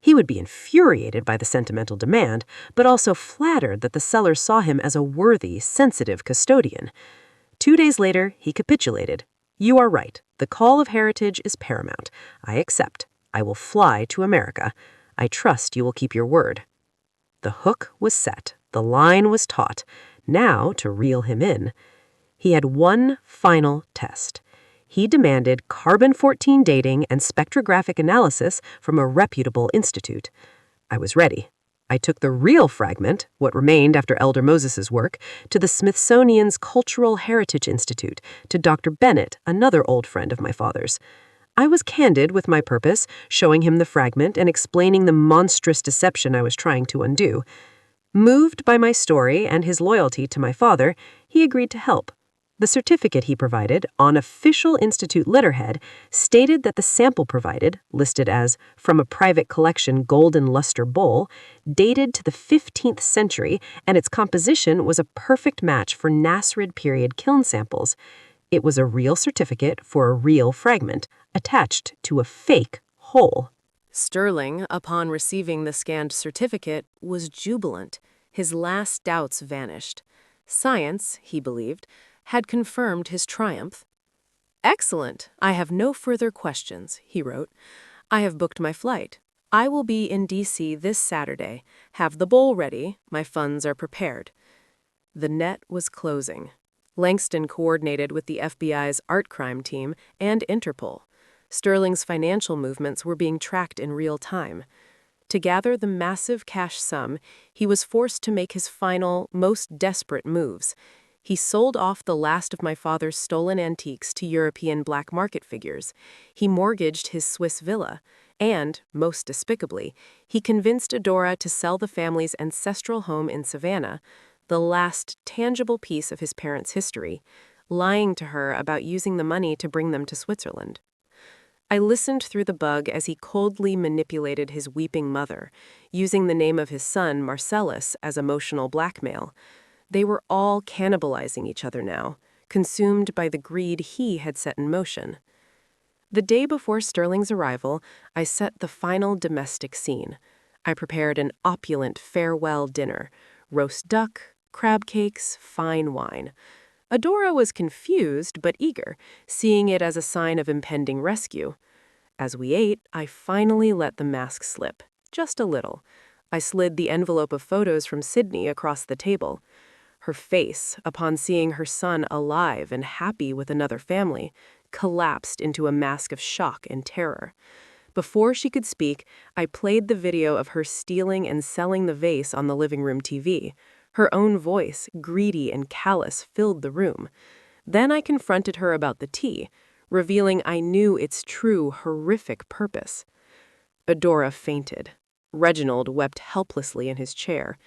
S1: He would be infuriated by the sentimental demand, but also flattered that the seller saw him as a worthy, sensitive custodian. 2 days later, he capitulated. You are right. The call of heritage is paramount. I accept. I will fly to America. I trust you will keep your word. The hook was set. The line was taut. Now to reel him in. He had one final test. He demanded carbon-14 dating and spectrographic analysis from a reputable institute. I was ready. I took the real fragment, what remained after Elder Moses's work, to the Smithsonian's Cultural Heritage Institute, to Dr. Bennett, another old friend of my father's. I was candid with my purpose, showing him the fragment and explaining the monstrous deception I was trying to undo. Moved by my story and his loyalty to my father, he agreed to help. The certificate he provided, on official institute letterhead, stated that the sample provided, listed as from a private collection golden luster bowl, dated to the 15th century, and its composition was a perfect match for Nasrid period kiln samples. It was a real certificate for a real fragment, attached to a fake whole. Sterling, upon receiving the scanned certificate, was jubilant. His last doubts vanished. Science, he believed, had confirmed his triumph. Excellent. I have no further questions, he wrote. I have booked my flight. I will be in D.C. this Saturday. Have the bowl ready. My funds are prepared. The net was closing. Langston coordinated with the FBI's art crime team and Interpol. Sterling's financial movements were being tracked in real time. To gather the massive cash sum, he was forced to make his final, most desperate moves. He sold off the last of my father's stolen antiques to European black market figures. He mortgaged his Swiss villa. And, most despicably, he convinced Adora to sell the family's ancestral home in Savannah, the last tangible piece of his parents' history, lying to her about using the money to bring them to Switzerland. I listened through the bug as he coldly manipulated his weeping mother, using the name of his son, Marcellus, as emotional blackmail. They were all cannibalizing each other now, consumed by the greed he had set in motion. The day before Sterling's arrival, I set the final domestic scene. I prepared an opulent farewell dinner, roast duck, crab cakes, fine wine. Adora was confused but eager, seeing it as a sign of impending rescue. As we ate, I finally let the mask slip, just a little. I slid the envelope of photos from Sydney across the table. Her face, upon seeing her son alive and happy with another family, collapsed into a mask of shock and terror. Before she could speak, I played the video of her stealing and selling the vase on the living room TV. Her own voice, greedy and callous, filled the room. Then I confronted her about the tea, revealing I knew its true, horrific purpose. Adora fainted. Reginald wept helplessly in his chair.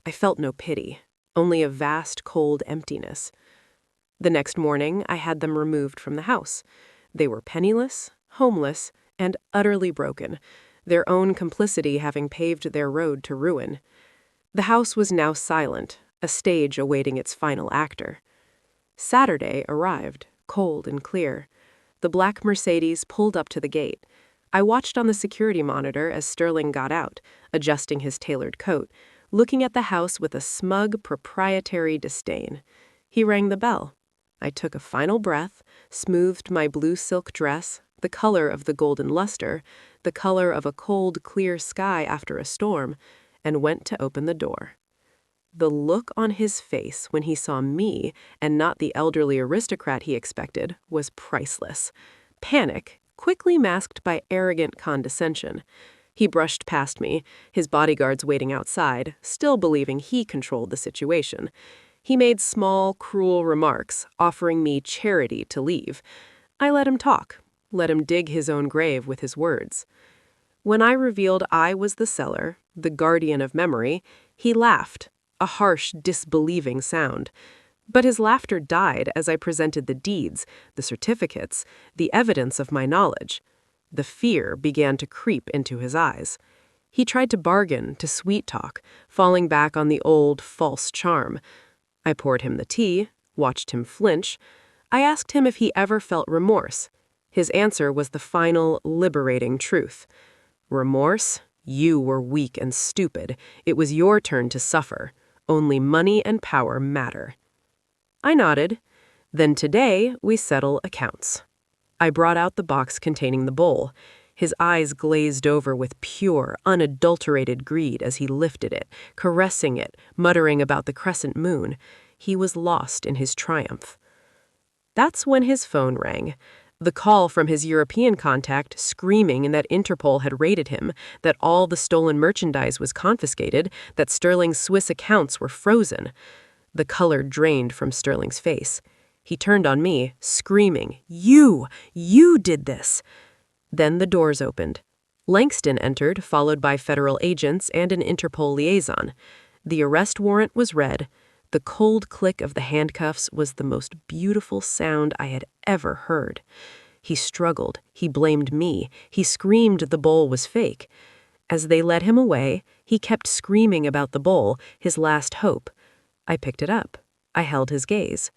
S1: I felt no pity, only a vast, cold emptiness. The next morning, I had them removed from the house. They were penniless, homeless, and utterly broken, their own complicity having paved their road to ruin. The house was now silent, a stage awaiting its final actor. Saturday arrived, cold and clear. The black Mercedes pulled up to the gate. I watched on the security monitor as Sterling got out, adjusting his tailored coat, looking at the house with a smug, proprietary disdain. He rang the bell. I took a final breath, smoothed my blue silk dress, the color of the golden luster, the color of a cold, clear sky after a storm, and went to open the door. The look on his face when he saw me, and not the elderly aristocrat he expected, was priceless. Panic, quickly masked by arrogant condescension. He brushed past me, his bodyguards waiting outside, still believing he controlled the situation. He made small, cruel remarks, offering me charity to leave. I let him talk, let him dig his own grave with his words. When I revealed I was the seller, the guardian of memory, he laughed, a harsh, disbelieving sound. But his laughter died as I presented the deeds, the certificates, the evidence of my knowledge. The fear began to creep into his eyes. He tried to bargain, to sweet-talk, falling back on the old, false charm. I poured him the tea, watched him flinch. I asked him if he ever felt remorse. His answer was the final, liberating truth. Remorse? You were weak and stupid. It was your turn to suffer. Only money and power matter. I nodded. Then today, we settle accounts. I brought out the box containing the bowl. His eyes glazed over with pure, unadulterated greed as he lifted it, caressing it, muttering about the crescent moon. He was lost in his triumph. That's when his phone rang. The call from his European contact screaming that Interpol had raided him, that all the stolen merchandise was confiscated, that Sterling's Swiss accounts were frozen. The color drained from Sterling's face. He turned on me, screaming, You did this!" Then the doors opened. Langston entered, followed by federal agents and an Interpol liaison. The arrest warrant was read. The cold click of the handcuffs was the most beautiful sound I had ever heard. He struggled. He blamed me. He screamed the bowl was fake. As they led him away, he kept screaming about the bowl, his last hope. I picked it up. I held his gaze.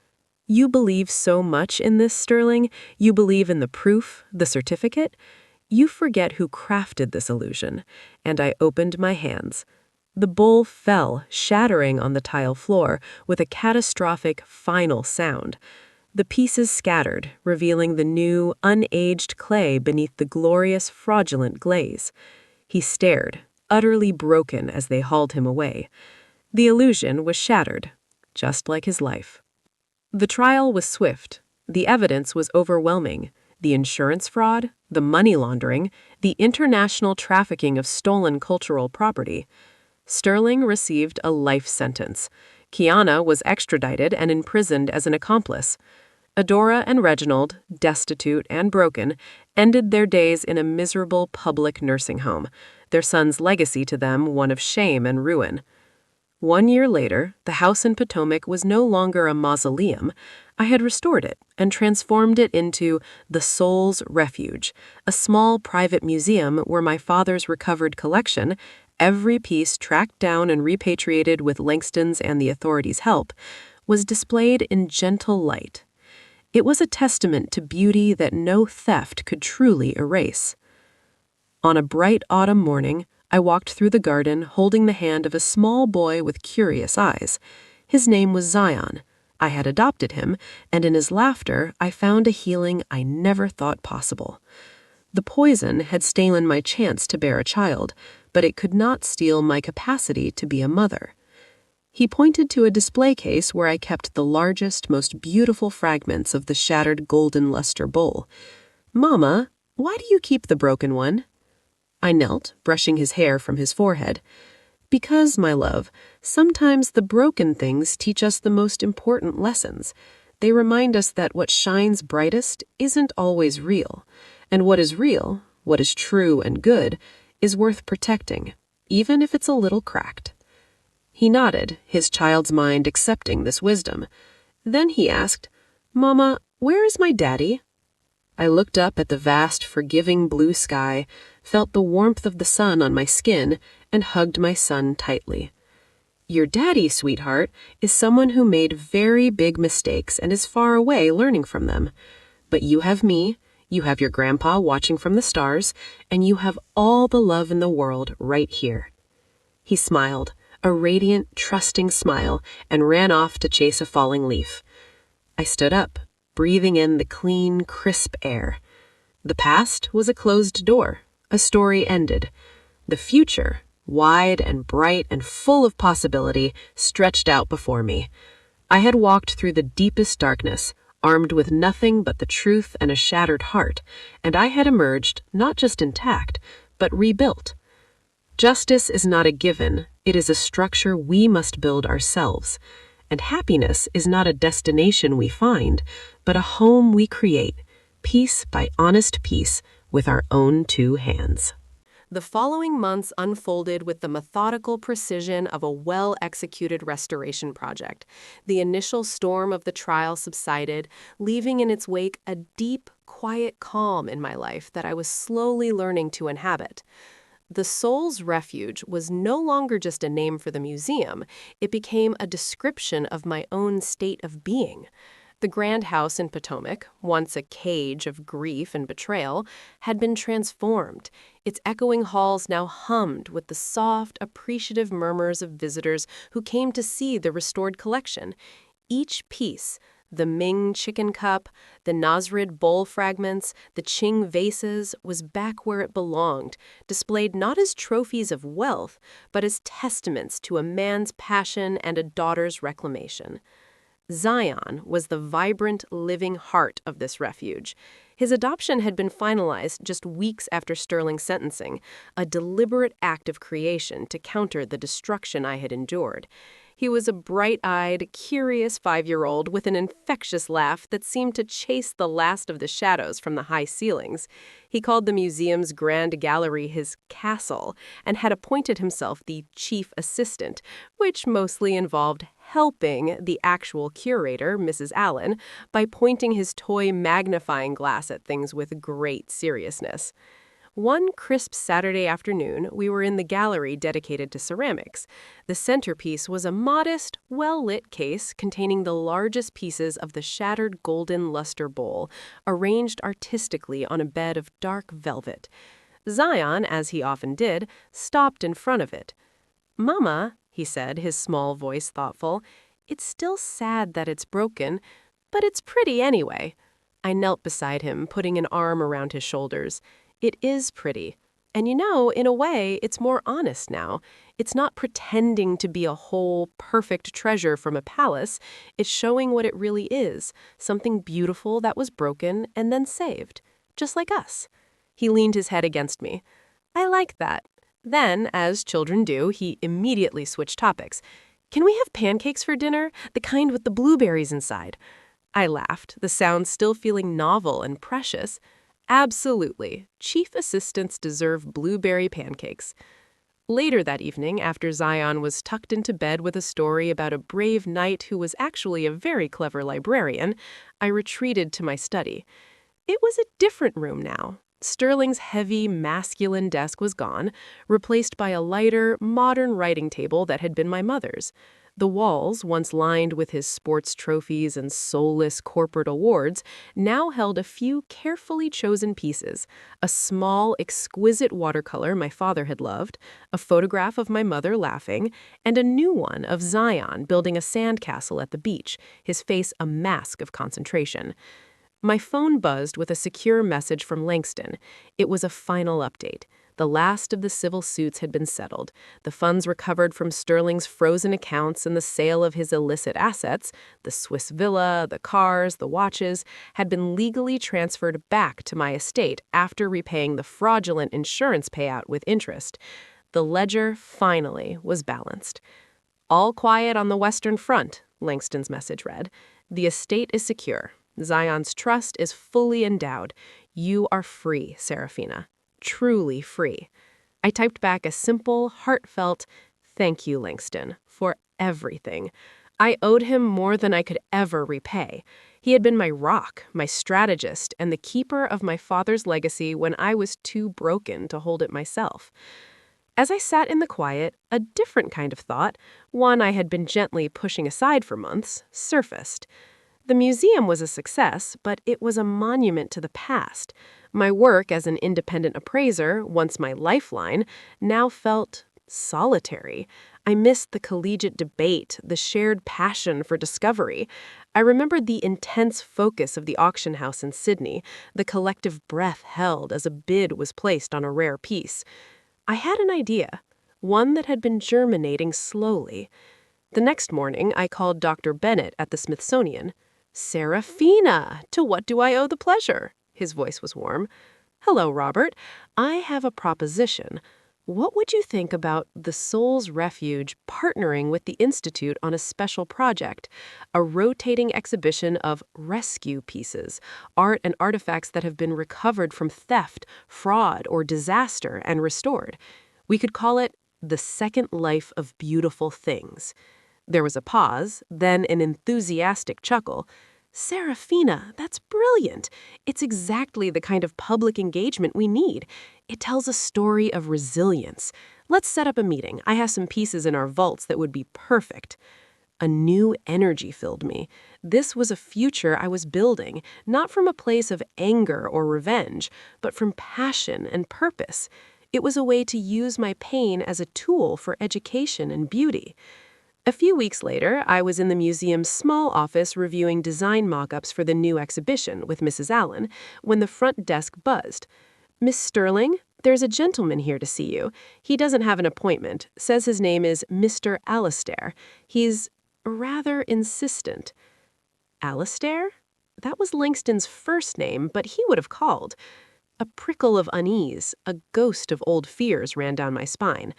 S1: You believe so much in this, Sterling? You believe in the proof, the certificate? You forget who crafted this illusion. And I opened my hands. The bowl fell, shattering on the tile floor, with a catastrophic, final sound. The pieces scattered, revealing the new, unaged clay beneath the glorious, fraudulent glaze. He stared, utterly broken as they hauled him away. The illusion was shattered, just like his life. The trial was swift. The evidence was overwhelming. The insurance fraud, the money laundering, the international trafficking of stolen cultural property. Sterling received a life sentence. Kiana was extradited and imprisoned as an accomplice. Adora and Reginald, destitute and broken, ended their days in a miserable public nursing home, their son's legacy to them one of shame and ruin. 1 year later, the house in Potomac was no longer a mausoleum. I had restored it and transformed it into the Soul's Refuge, a small private museum where my father's recovered collection, every piece tracked down and repatriated with Langston's and the authorities' help, was displayed in gentle light. It was a testament to beauty that no theft could truly erase. On a bright autumn morning, I walked through the garden holding the hand of a small boy with curious eyes. His name was Zion. I had adopted him, and in his laughter I found a healing I never thought possible. The poison had stolen my chance to bear a child, but it could not steal my capacity to be a mother. He pointed to a display case where I kept the largest, most beautiful fragments of the shattered golden luster bowl. "Mama, why do you keep the broken one?" I knelt, brushing his hair from his forehead. "Because, my love, sometimes the broken things teach us the most important lessons. They remind us that what shines brightest isn't always real, and what is real, what is true and good, is worth protecting, even if it's a little cracked." He nodded, his child's mind accepting this wisdom. Then he asked, "Mama, where is my daddy?" I looked up at the vast, forgiving blue sky, felt the warmth of the sun on my skin, and hugged my son tightly. "Your daddy, sweetheart, is someone who made very big mistakes and is far away learning from them. But you have me, you have your grandpa watching from the stars, and you have all the love in the world right here." He smiled, a radiant, trusting smile, and ran off to chase a falling leaf. I stood up, breathing in the clean, crisp air. The past was a closed door, a story ended. The future, wide and bright and full of possibility, stretched out before me. I had walked through the deepest darkness, armed with nothing but the truth and a shattered heart, and I had emerged not just intact, but rebuilt. Justice is not a given, it is a structure we must build ourselves. And happiness is not a destination we find, but a home we create, piece by honest piece, with our own two hands. The following months unfolded with the methodical precision of a well-executed restoration project. The initial storm of the trial subsided, leaving in its wake a deep, quiet calm in my life that I was slowly learning to inhabit. The Soul's Refuge was no longer just a name for the museum, it became a description of my own state of being. The grand house in Potomac, once a cage of grief and betrayal, had been transformed. Its echoing halls now hummed with the soft, appreciative murmurs of visitors who came to see the restored collection. Each piece, the Ming chicken cup, the Nasrid bowl fragments, the Qing vases, was back where it belonged, displayed not as trophies of wealth, but as testaments to a man's passion and a daughter's reclamation. Zion was the vibrant, living heart of this refuge. His adoption had been finalized just weeks after Sterling's sentencing, a deliberate act of creation to counter the destruction I had endured. He was a bright-eyed, curious 5-year-old with an infectious laugh that seemed to chase the last of the shadows from the high ceilings. He called the museum's grand gallery his castle and had appointed himself the chief assistant, which mostly involved helping the actual curator, Mrs. Allen, by pointing his toy magnifying glass at things with great seriousness. One crisp Saturday afternoon, we were in the gallery dedicated to ceramics. The centerpiece was a modest, well-lit case containing the largest pieces of the shattered golden luster bowl, arranged artistically on a bed of dark velvet. Zion, as he often did, stopped in front of it. "Mama," he said, his small voice thoughtful, "it's still sad that it's broken, but it's pretty anyway." I knelt beside him, putting an arm around his shoulders. "It is pretty. And you know, in a way, it's more honest now. It's not pretending to be a whole, perfect treasure from a palace. It's showing what it really is, something beautiful that was broken and then saved, just like us." He leaned his head against me. "I like that." Then, as children do, he immediately switched topics. "Can we have pancakes for dinner? The kind with the blueberries inside?" I laughed, the sound still feeling novel and precious. "Absolutely. Chief assistants deserve blueberry pancakes." Later that evening, after Zion was tucked into bed with a story about a brave knight who was actually a very clever librarian, I retreated to my study. It was a different room now. Sterling's heavy, masculine desk was gone, replaced by a lighter, modern writing table that had been my mother's. The walls, once lined with his sports trophies and soulless corporate awards, now held a few carefully chosen pieces: a small, exquisite watercolor my father had loved, a photograph of my mother laughing, and a new one of Zion building a sandcastle at the beach, his face a mask of concentration. My phone buzzed with a secure message from Langston. It was a final update. The last of the civil suits had been settled. The funds recovered from Sterling's frozen accounts and the sale of his illicit assets, the Swiss villa, the cars, the watches, had been legally transferred back to my estate after repaying the fraudulent insurance payout with interest. The ledger, finally, was balanced. All quiet on the Western Front, Langston's message read. The estate is secure. Zion's trust is fully endowed. You are free, Saraphina. Truly free. I typed back a simple, heartfelt, "Thank you, Langston, for everything." I owed him more than I could ever repay. He had been my rock, my strategist, and the keeper of my father's legacy when I was too broken to hold it myself. As I sat in the quiet, a different kind of thought, one I had been gently pushing aside for months, surfaced. The museum was a success, but it was a monument to the past. My work as an independent appraiser, once my lifeline, now felt solitary. I missed the collegiate debate, the shared passion for discovery. I remembered the intense focus of the auction house in Sydney, the collective breath held as a bid was placed on a rare piece. I had an idea, one that had been germinating slowly. The next morning, I called Dr. Bennett at the Smithsonian. "Saraphina, to what do I owe the pleasure?" His voice was warm. "Hello, Robert. I have a proposition. What would you think about the Soul's Refuge partnering with the Institute on a special project, a rotating exhibition of rescue pieces, art and artifacts that have been recovered from theft, fraud, or disaster and restored? We could call it the Second Life of Beautiful Things." There was a pause, then an enthusiastic chuckle. "Seraphina, that's brilliant. It's exactly the kind of public engagement we need. It tells a story of resilience. Let's set up a meeting. I have some pieces in our vaults that would be perfect." A new energy filled me. This was a future I was building, not from a place of anger or revenge, but from passion and purpose. It was a way to use my pain as a tool for education and beauty. A few weeks later, I was in the museum's small office reviewing design mock-ups for the new exhibition with Mrs. Allen when the front desk buzzed. "Miss Sterling, there's a gentleman here to see you. He doesn't have an appointment, says his name is Mr. Alistair. He's rather insistent." Alistair? That was Langston's first name, but he would have called. A prickle of unease, a ghost of old fears ran down my spine.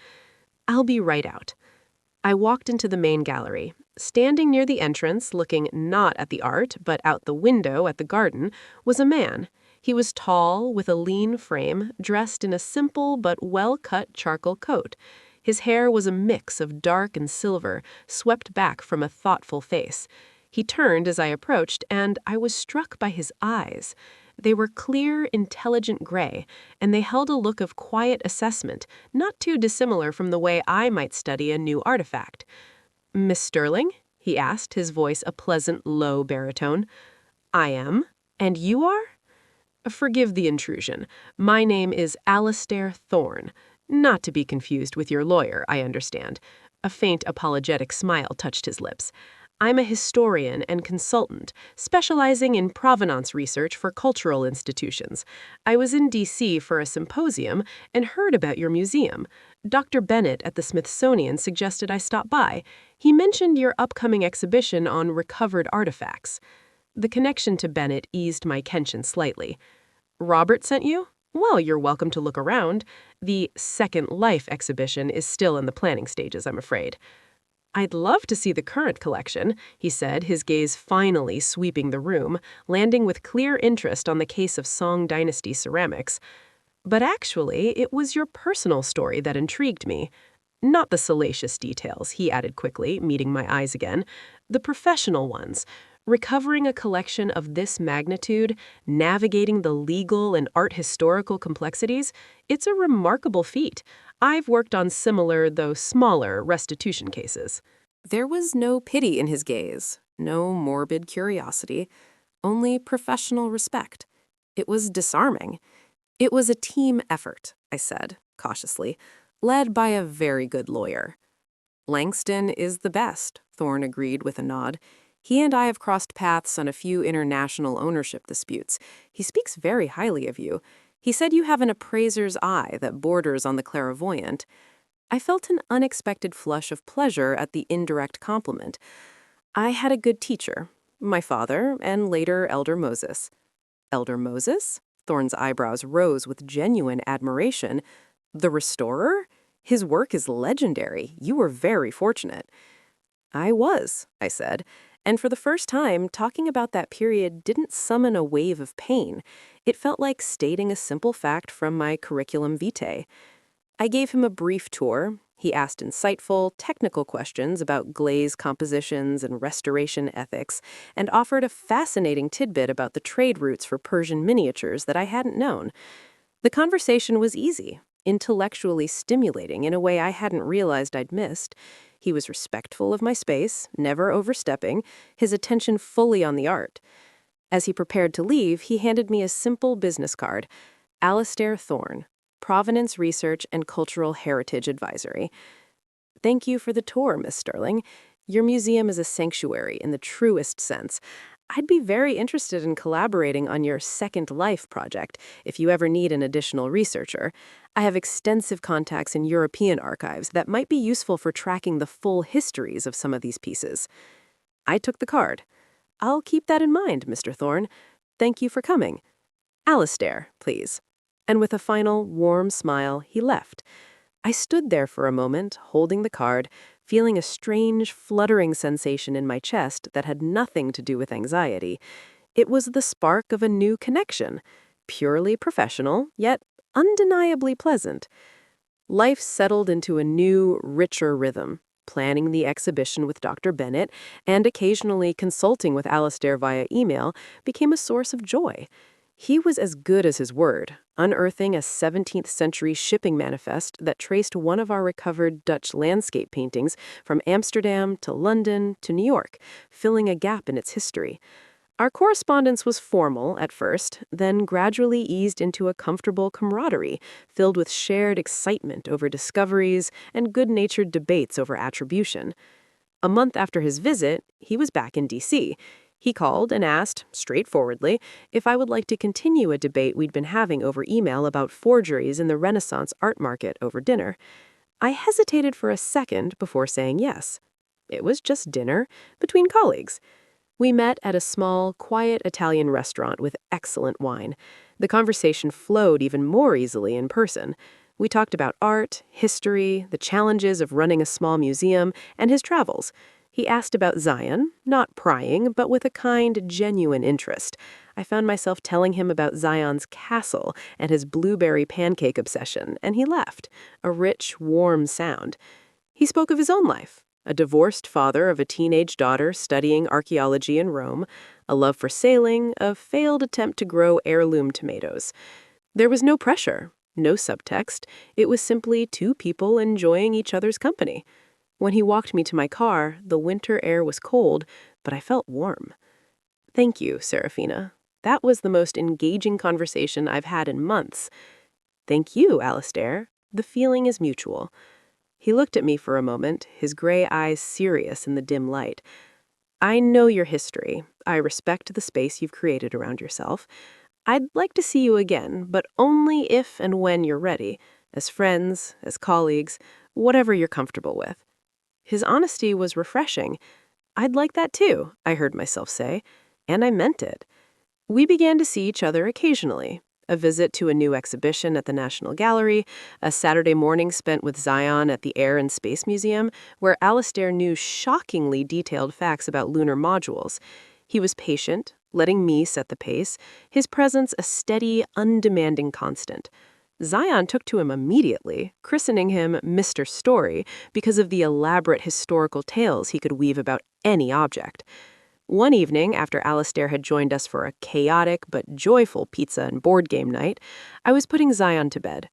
S1: "I'll be right out." I walked into the main gallery. Standing near the entrance, looking not at the art, but out the window at the garden, was a man. He was tall, with a lean frame, dressed in a simple but well-cut charcoal coat. His hair was a mix of dark and silver, swept back from a thoughtful face. He turned as I approached, and I was struck by his eyes. They were clear, intelligent gray, and they held a look of quiet assessment, not too dissimilar from the way I might study a new artifact. "Miss Sterling?" he asked, his voice a pleasant, low baritone. "I am. And you are?" "Forgive the intrusion. My name is Alistair Thorne. Not to be confused with your lawyer, I understand." A faint apologetic smile touched his lips. "I'm a historian and consultant, specializing in provenance research for cultural institutions. I was in D.C. for a symposium and heard about your museum. Dr. Bennett at the Smithsonian suggested I stop by. He mentioned your upcoming exhibition on recovered artifacts." The connection to Bennett eased my tension slightly. "Robert sent you? Well, you're welcome to look around. The Second Life exhibition is still in the planning stages, I'm afraid." "I'd love to see the current collection," he said, his gaze finally sweeping the room, landing with clear interest on the case of Song Dynasty ceramics. "But actually, it was your personal story that intrigued me. Not the salacious details," he added quickly, meeting my eyes again. "The professional ones. Recovering a collection of this magnitude, navigating the legal and art historical complexities, it's a remarkable feat. I've worked on similar, though smaller, restitution cases." There was no pity in his gaze, no morbid curiosity, only professional respect. It was disarming. "It was a team effort," I said, cautiously, "led by a very good lawyer." "Langston is the best," Thorne agreed with a nod. He and I have crossed paths on a few international ownership disputes. He speaks very highly of you. He said you have an appraiser's eye that borders on the clairvoyant. I felt an unexpected flush of pleasure at the indirect compliment. I had a good teacher, my father, and later Elder Moses. Elder Moses? Thorne's eyebrows rose with genuine admiration. The restorer? His work is legendary. You were very fortunate. I said, and for the first time, talking about that period didn't summon a wave of pain. It felt like stating a simple fact from my curriculum vitae. I gave him a brief tour. He asked insightful, technical questions about glaze compositions and restoration ethics, and offered a fascinating tidbit about the trade routes for Persian miniatures that I hadn't known. The conversation was easy, intellectually stimulating in a way I hadn't realized I'd missed. He was respectful of my space, never overstepping, his attention fully on the art. As he prepared to leave, he handed me a simple business card, Alastair Thorne, Provenance Research and Cultural Heritage Advisory. Thank you for the tour, Miss Sterling. Your museum is a sanctuary in the truest sense. I'd be very interested in collaborating on your Second Life project if you ever need an additional researcher. I have extensive contacts in European archives that might be useful for tracking the full histories of some of these pieces. I took the card. I'll keep that in mind, Mr. Thorne. Thank you for coming. Alastair, please. And with a final, warm smile, he left. I stood there for a moment, holding the card, feeling a strange, fluttering sensation in my chest that had nothing to do with anxiety. It was the spark of a new connection, purely professional, yet undeniably pleasant. Life settled into a new, richer rhythm. Planning the exhibition with Dr. Bennett and occasionally consulting with Alastair via email became a source of joy. He was as good as his word, unearthing a 17th century shipping manifest that traced one of our recovered Dutch landscape paintings from Amsterdam to London to New York, filling a gap in its history. Our correspondence was formal at first, then gradually eased into a comfortable camaraderie, filled with shared excitement over discoveries and good-natured debates over attribution. A month after his visit, he was back in D.C., He called and asked, straightforwardly, if I would like to continue a debate we'd been having over email about forgeries in the Renaissance art market over dinner. I hesitated for a second before saying yes. It was just dinner, between colleagues. We met at a small, quiet Italian restaurant with excellent wine. The conversation flowed even more easily in person. We talked about art, history, the challenges of running a small museum, and his travels. He asked about Zion, not prying, but with a kind, genuine interest. I found myself telling him about Zion's castle and his blueberry pancake obsession, and he laughed, a rich, warm sound. He spoke of his own life, a divorced father of a teenage daughter studying archaeology in Rome, a love for sailing, a failed attempt to grow heirloom tomatoes. There was no pressure, no subtext. It was simply two people enjoying each other's company. When he walked me to my car, the winter air was cold, but I felt warm. Thank you, Saraphina. That was the most engaging conversation I've had in months. Thank you, Alastair. The feeling is mutual. He looked at me for a moment, his gray eyes serious in the dim light. I know your history. I respect the space you've created around yourself. I'd like to see you again, but only if and when you're ready, as friends, as colleagues, whatever you're comfortable with. His honesty was refreshing. I'd like that too, I heard myself say, and I meant it. We began to see each other occasionally. A visit to a new exhibition at the National Gallery, a Saturday morning spent with Zion at the Air and Space Museum, where Alastair knew shockingly detailed facts about lunar modules. He was patient, letting me set the pace, his presence a steady, undemanding constant. Zion took to him immediately, christening him Mr. Story because of the elaborate historical tales he could weave about any object. One evening, after Alastair had joined us for a chaotic but joyful pizza and board game night, I was putting Zion to bed.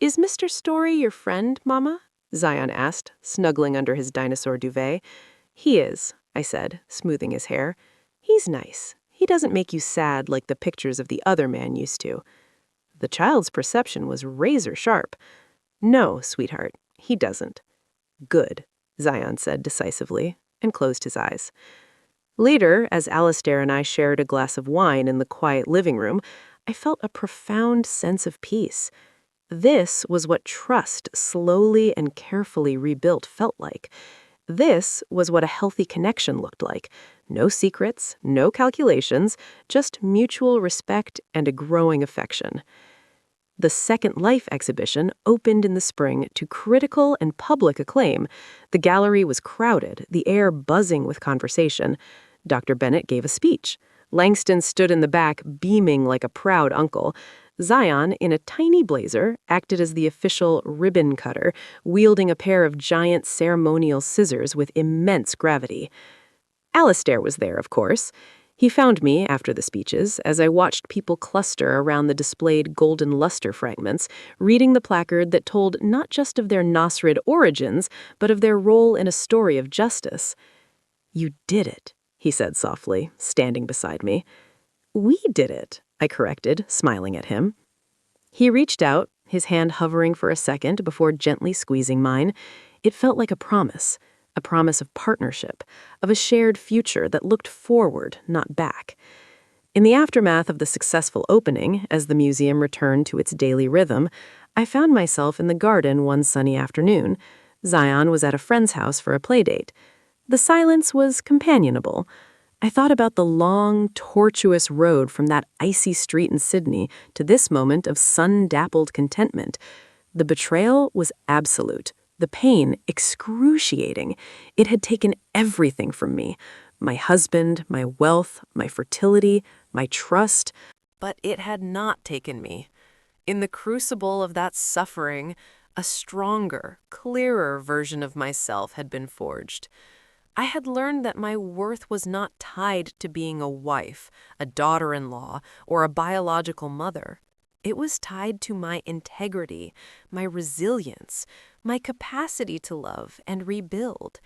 S1: "Is Mr. Story your friend, Mama?" Zion asked, snuggling under his dinosaur duvet. "He is," I said, smoothing his hair. "He's nice. He doesn't make you sad like the pictures of the other man used to." The child's perception was razor sharp. "No, sweetheart, he doesn't." "Good," Zion said decisively, and closed his eyes. Later, as Alistair and I shared a glass of wine in the quiet living room, I felt a profound sense of peace. This was what trust, slowly and carefully rebuilt, felt like. This was what a healthy connection looked like. No secrets, no calculations, just mutual respect and a growing affection. The Second Life exhibition opened in the spring to critical and public acclaim. The gallery was crowded, the air buzzing with conversation. Dr. Bennett gave a speech. Langston stood in the back, beaming like a proud uncle. Zion, in a tiny blazer, acted as the official ribbon cutter, wielding a pair of giant ceremonial scissors with immense gravity. Alistair was there, of course. He found me after the speeches as I watched people cluster around the displayed golden luster fragments, reading the placard that told not just of their Nasrid origins, but of their role in a story of justice. "You did it," he said softly, standing beside me. "We did it," I corrected, smiling at him. He reached out, his hand hovering for a second before gently squeezing mine. It felt like a promise of partnership, of a shared future that looked forward, not back. In the aftermath of the successful opening, as the museum returned to its daily rhythm, I found myself in the garden one sunny afternoon. Zion was at a friend's house for a playdate. The silence was companionable. I thought about the long, tortuous road from that icy street in Sydney to this moment of sun-dappled contentment. The betrayal was absolute. The pain, excruciating. It had taken everything from me. My husband, my wealth, my fertility, my trust. But it had not taken me. In the crucible of that suffering, a stronger, clearer version of myself had been forged. I had learned that my worth was not tied to being a wife, a daughter-in-law, or a biological mother. It was tied to my integrity, my resilience, my capacity to love and rebuild.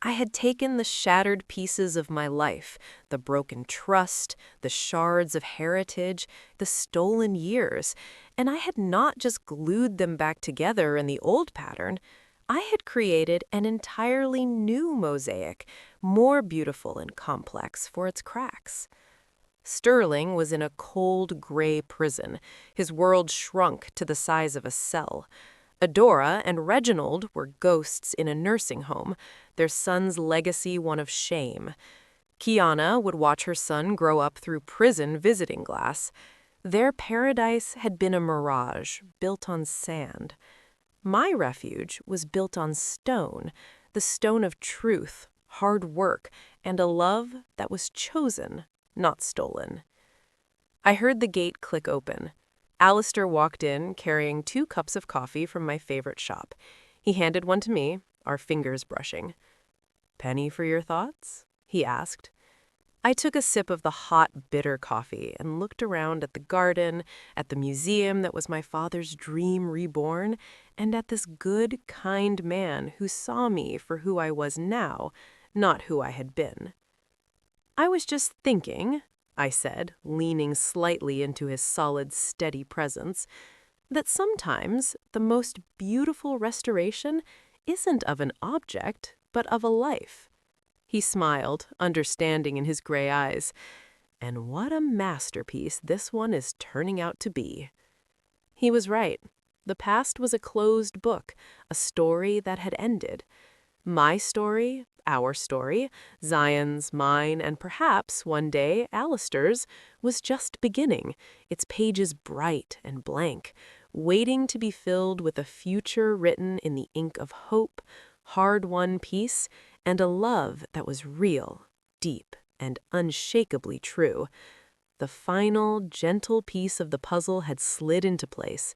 S1: I had taken the shattered pieces of my life, the broken trust, the shards of heritage, the stolen years, and I had not just glued them back together in the old pattern. I had created an entirely new mosaic, more beautiful and complex for its cracks. Sterling was in a cold, gray prison. His world shrunk to the size of a cell. Adora and Reginald were ghosts in a nursing home, their son's legacy one of shame. Kiana would watch her son grow up through prison visiting glass. Their paradise had been a mirage, built on sand. My refuge was built on stone, the stone of truth, hard work, and a love that was chosen, not stolen. I heard the gate click open. Alistair walked in, carrying 2 cups of coffee from my favorite shop. He handed one to me, our fingers brushing. "Penny for your thoughts?" he asked. I took a sip of the hot, bitter coffee and looked around at the garden, at the museum that was my father's dream reborn, and at this good, kind man who saw me for who I was now, not who I had been. "I was just thinking," I said, leaning slightly into his solid, steady presence, "that sometimes the most beautiful restoration isn't of an object, but of a life." He smiled, understanding in his gray eyes. "And what a masterpiece this one is turning out to be." He was right. The past was a closed book, a story that had ended. My story, our story, Zion's, mine, and perhaps, one day, Alistair's, was just beginning, its pages bright and blank, waiting to be filled with a future written in the ink of hope, hard-won peace, and a love that was real, deep, and unshakably true. The final, gentle piece of the puzzle had slid into place,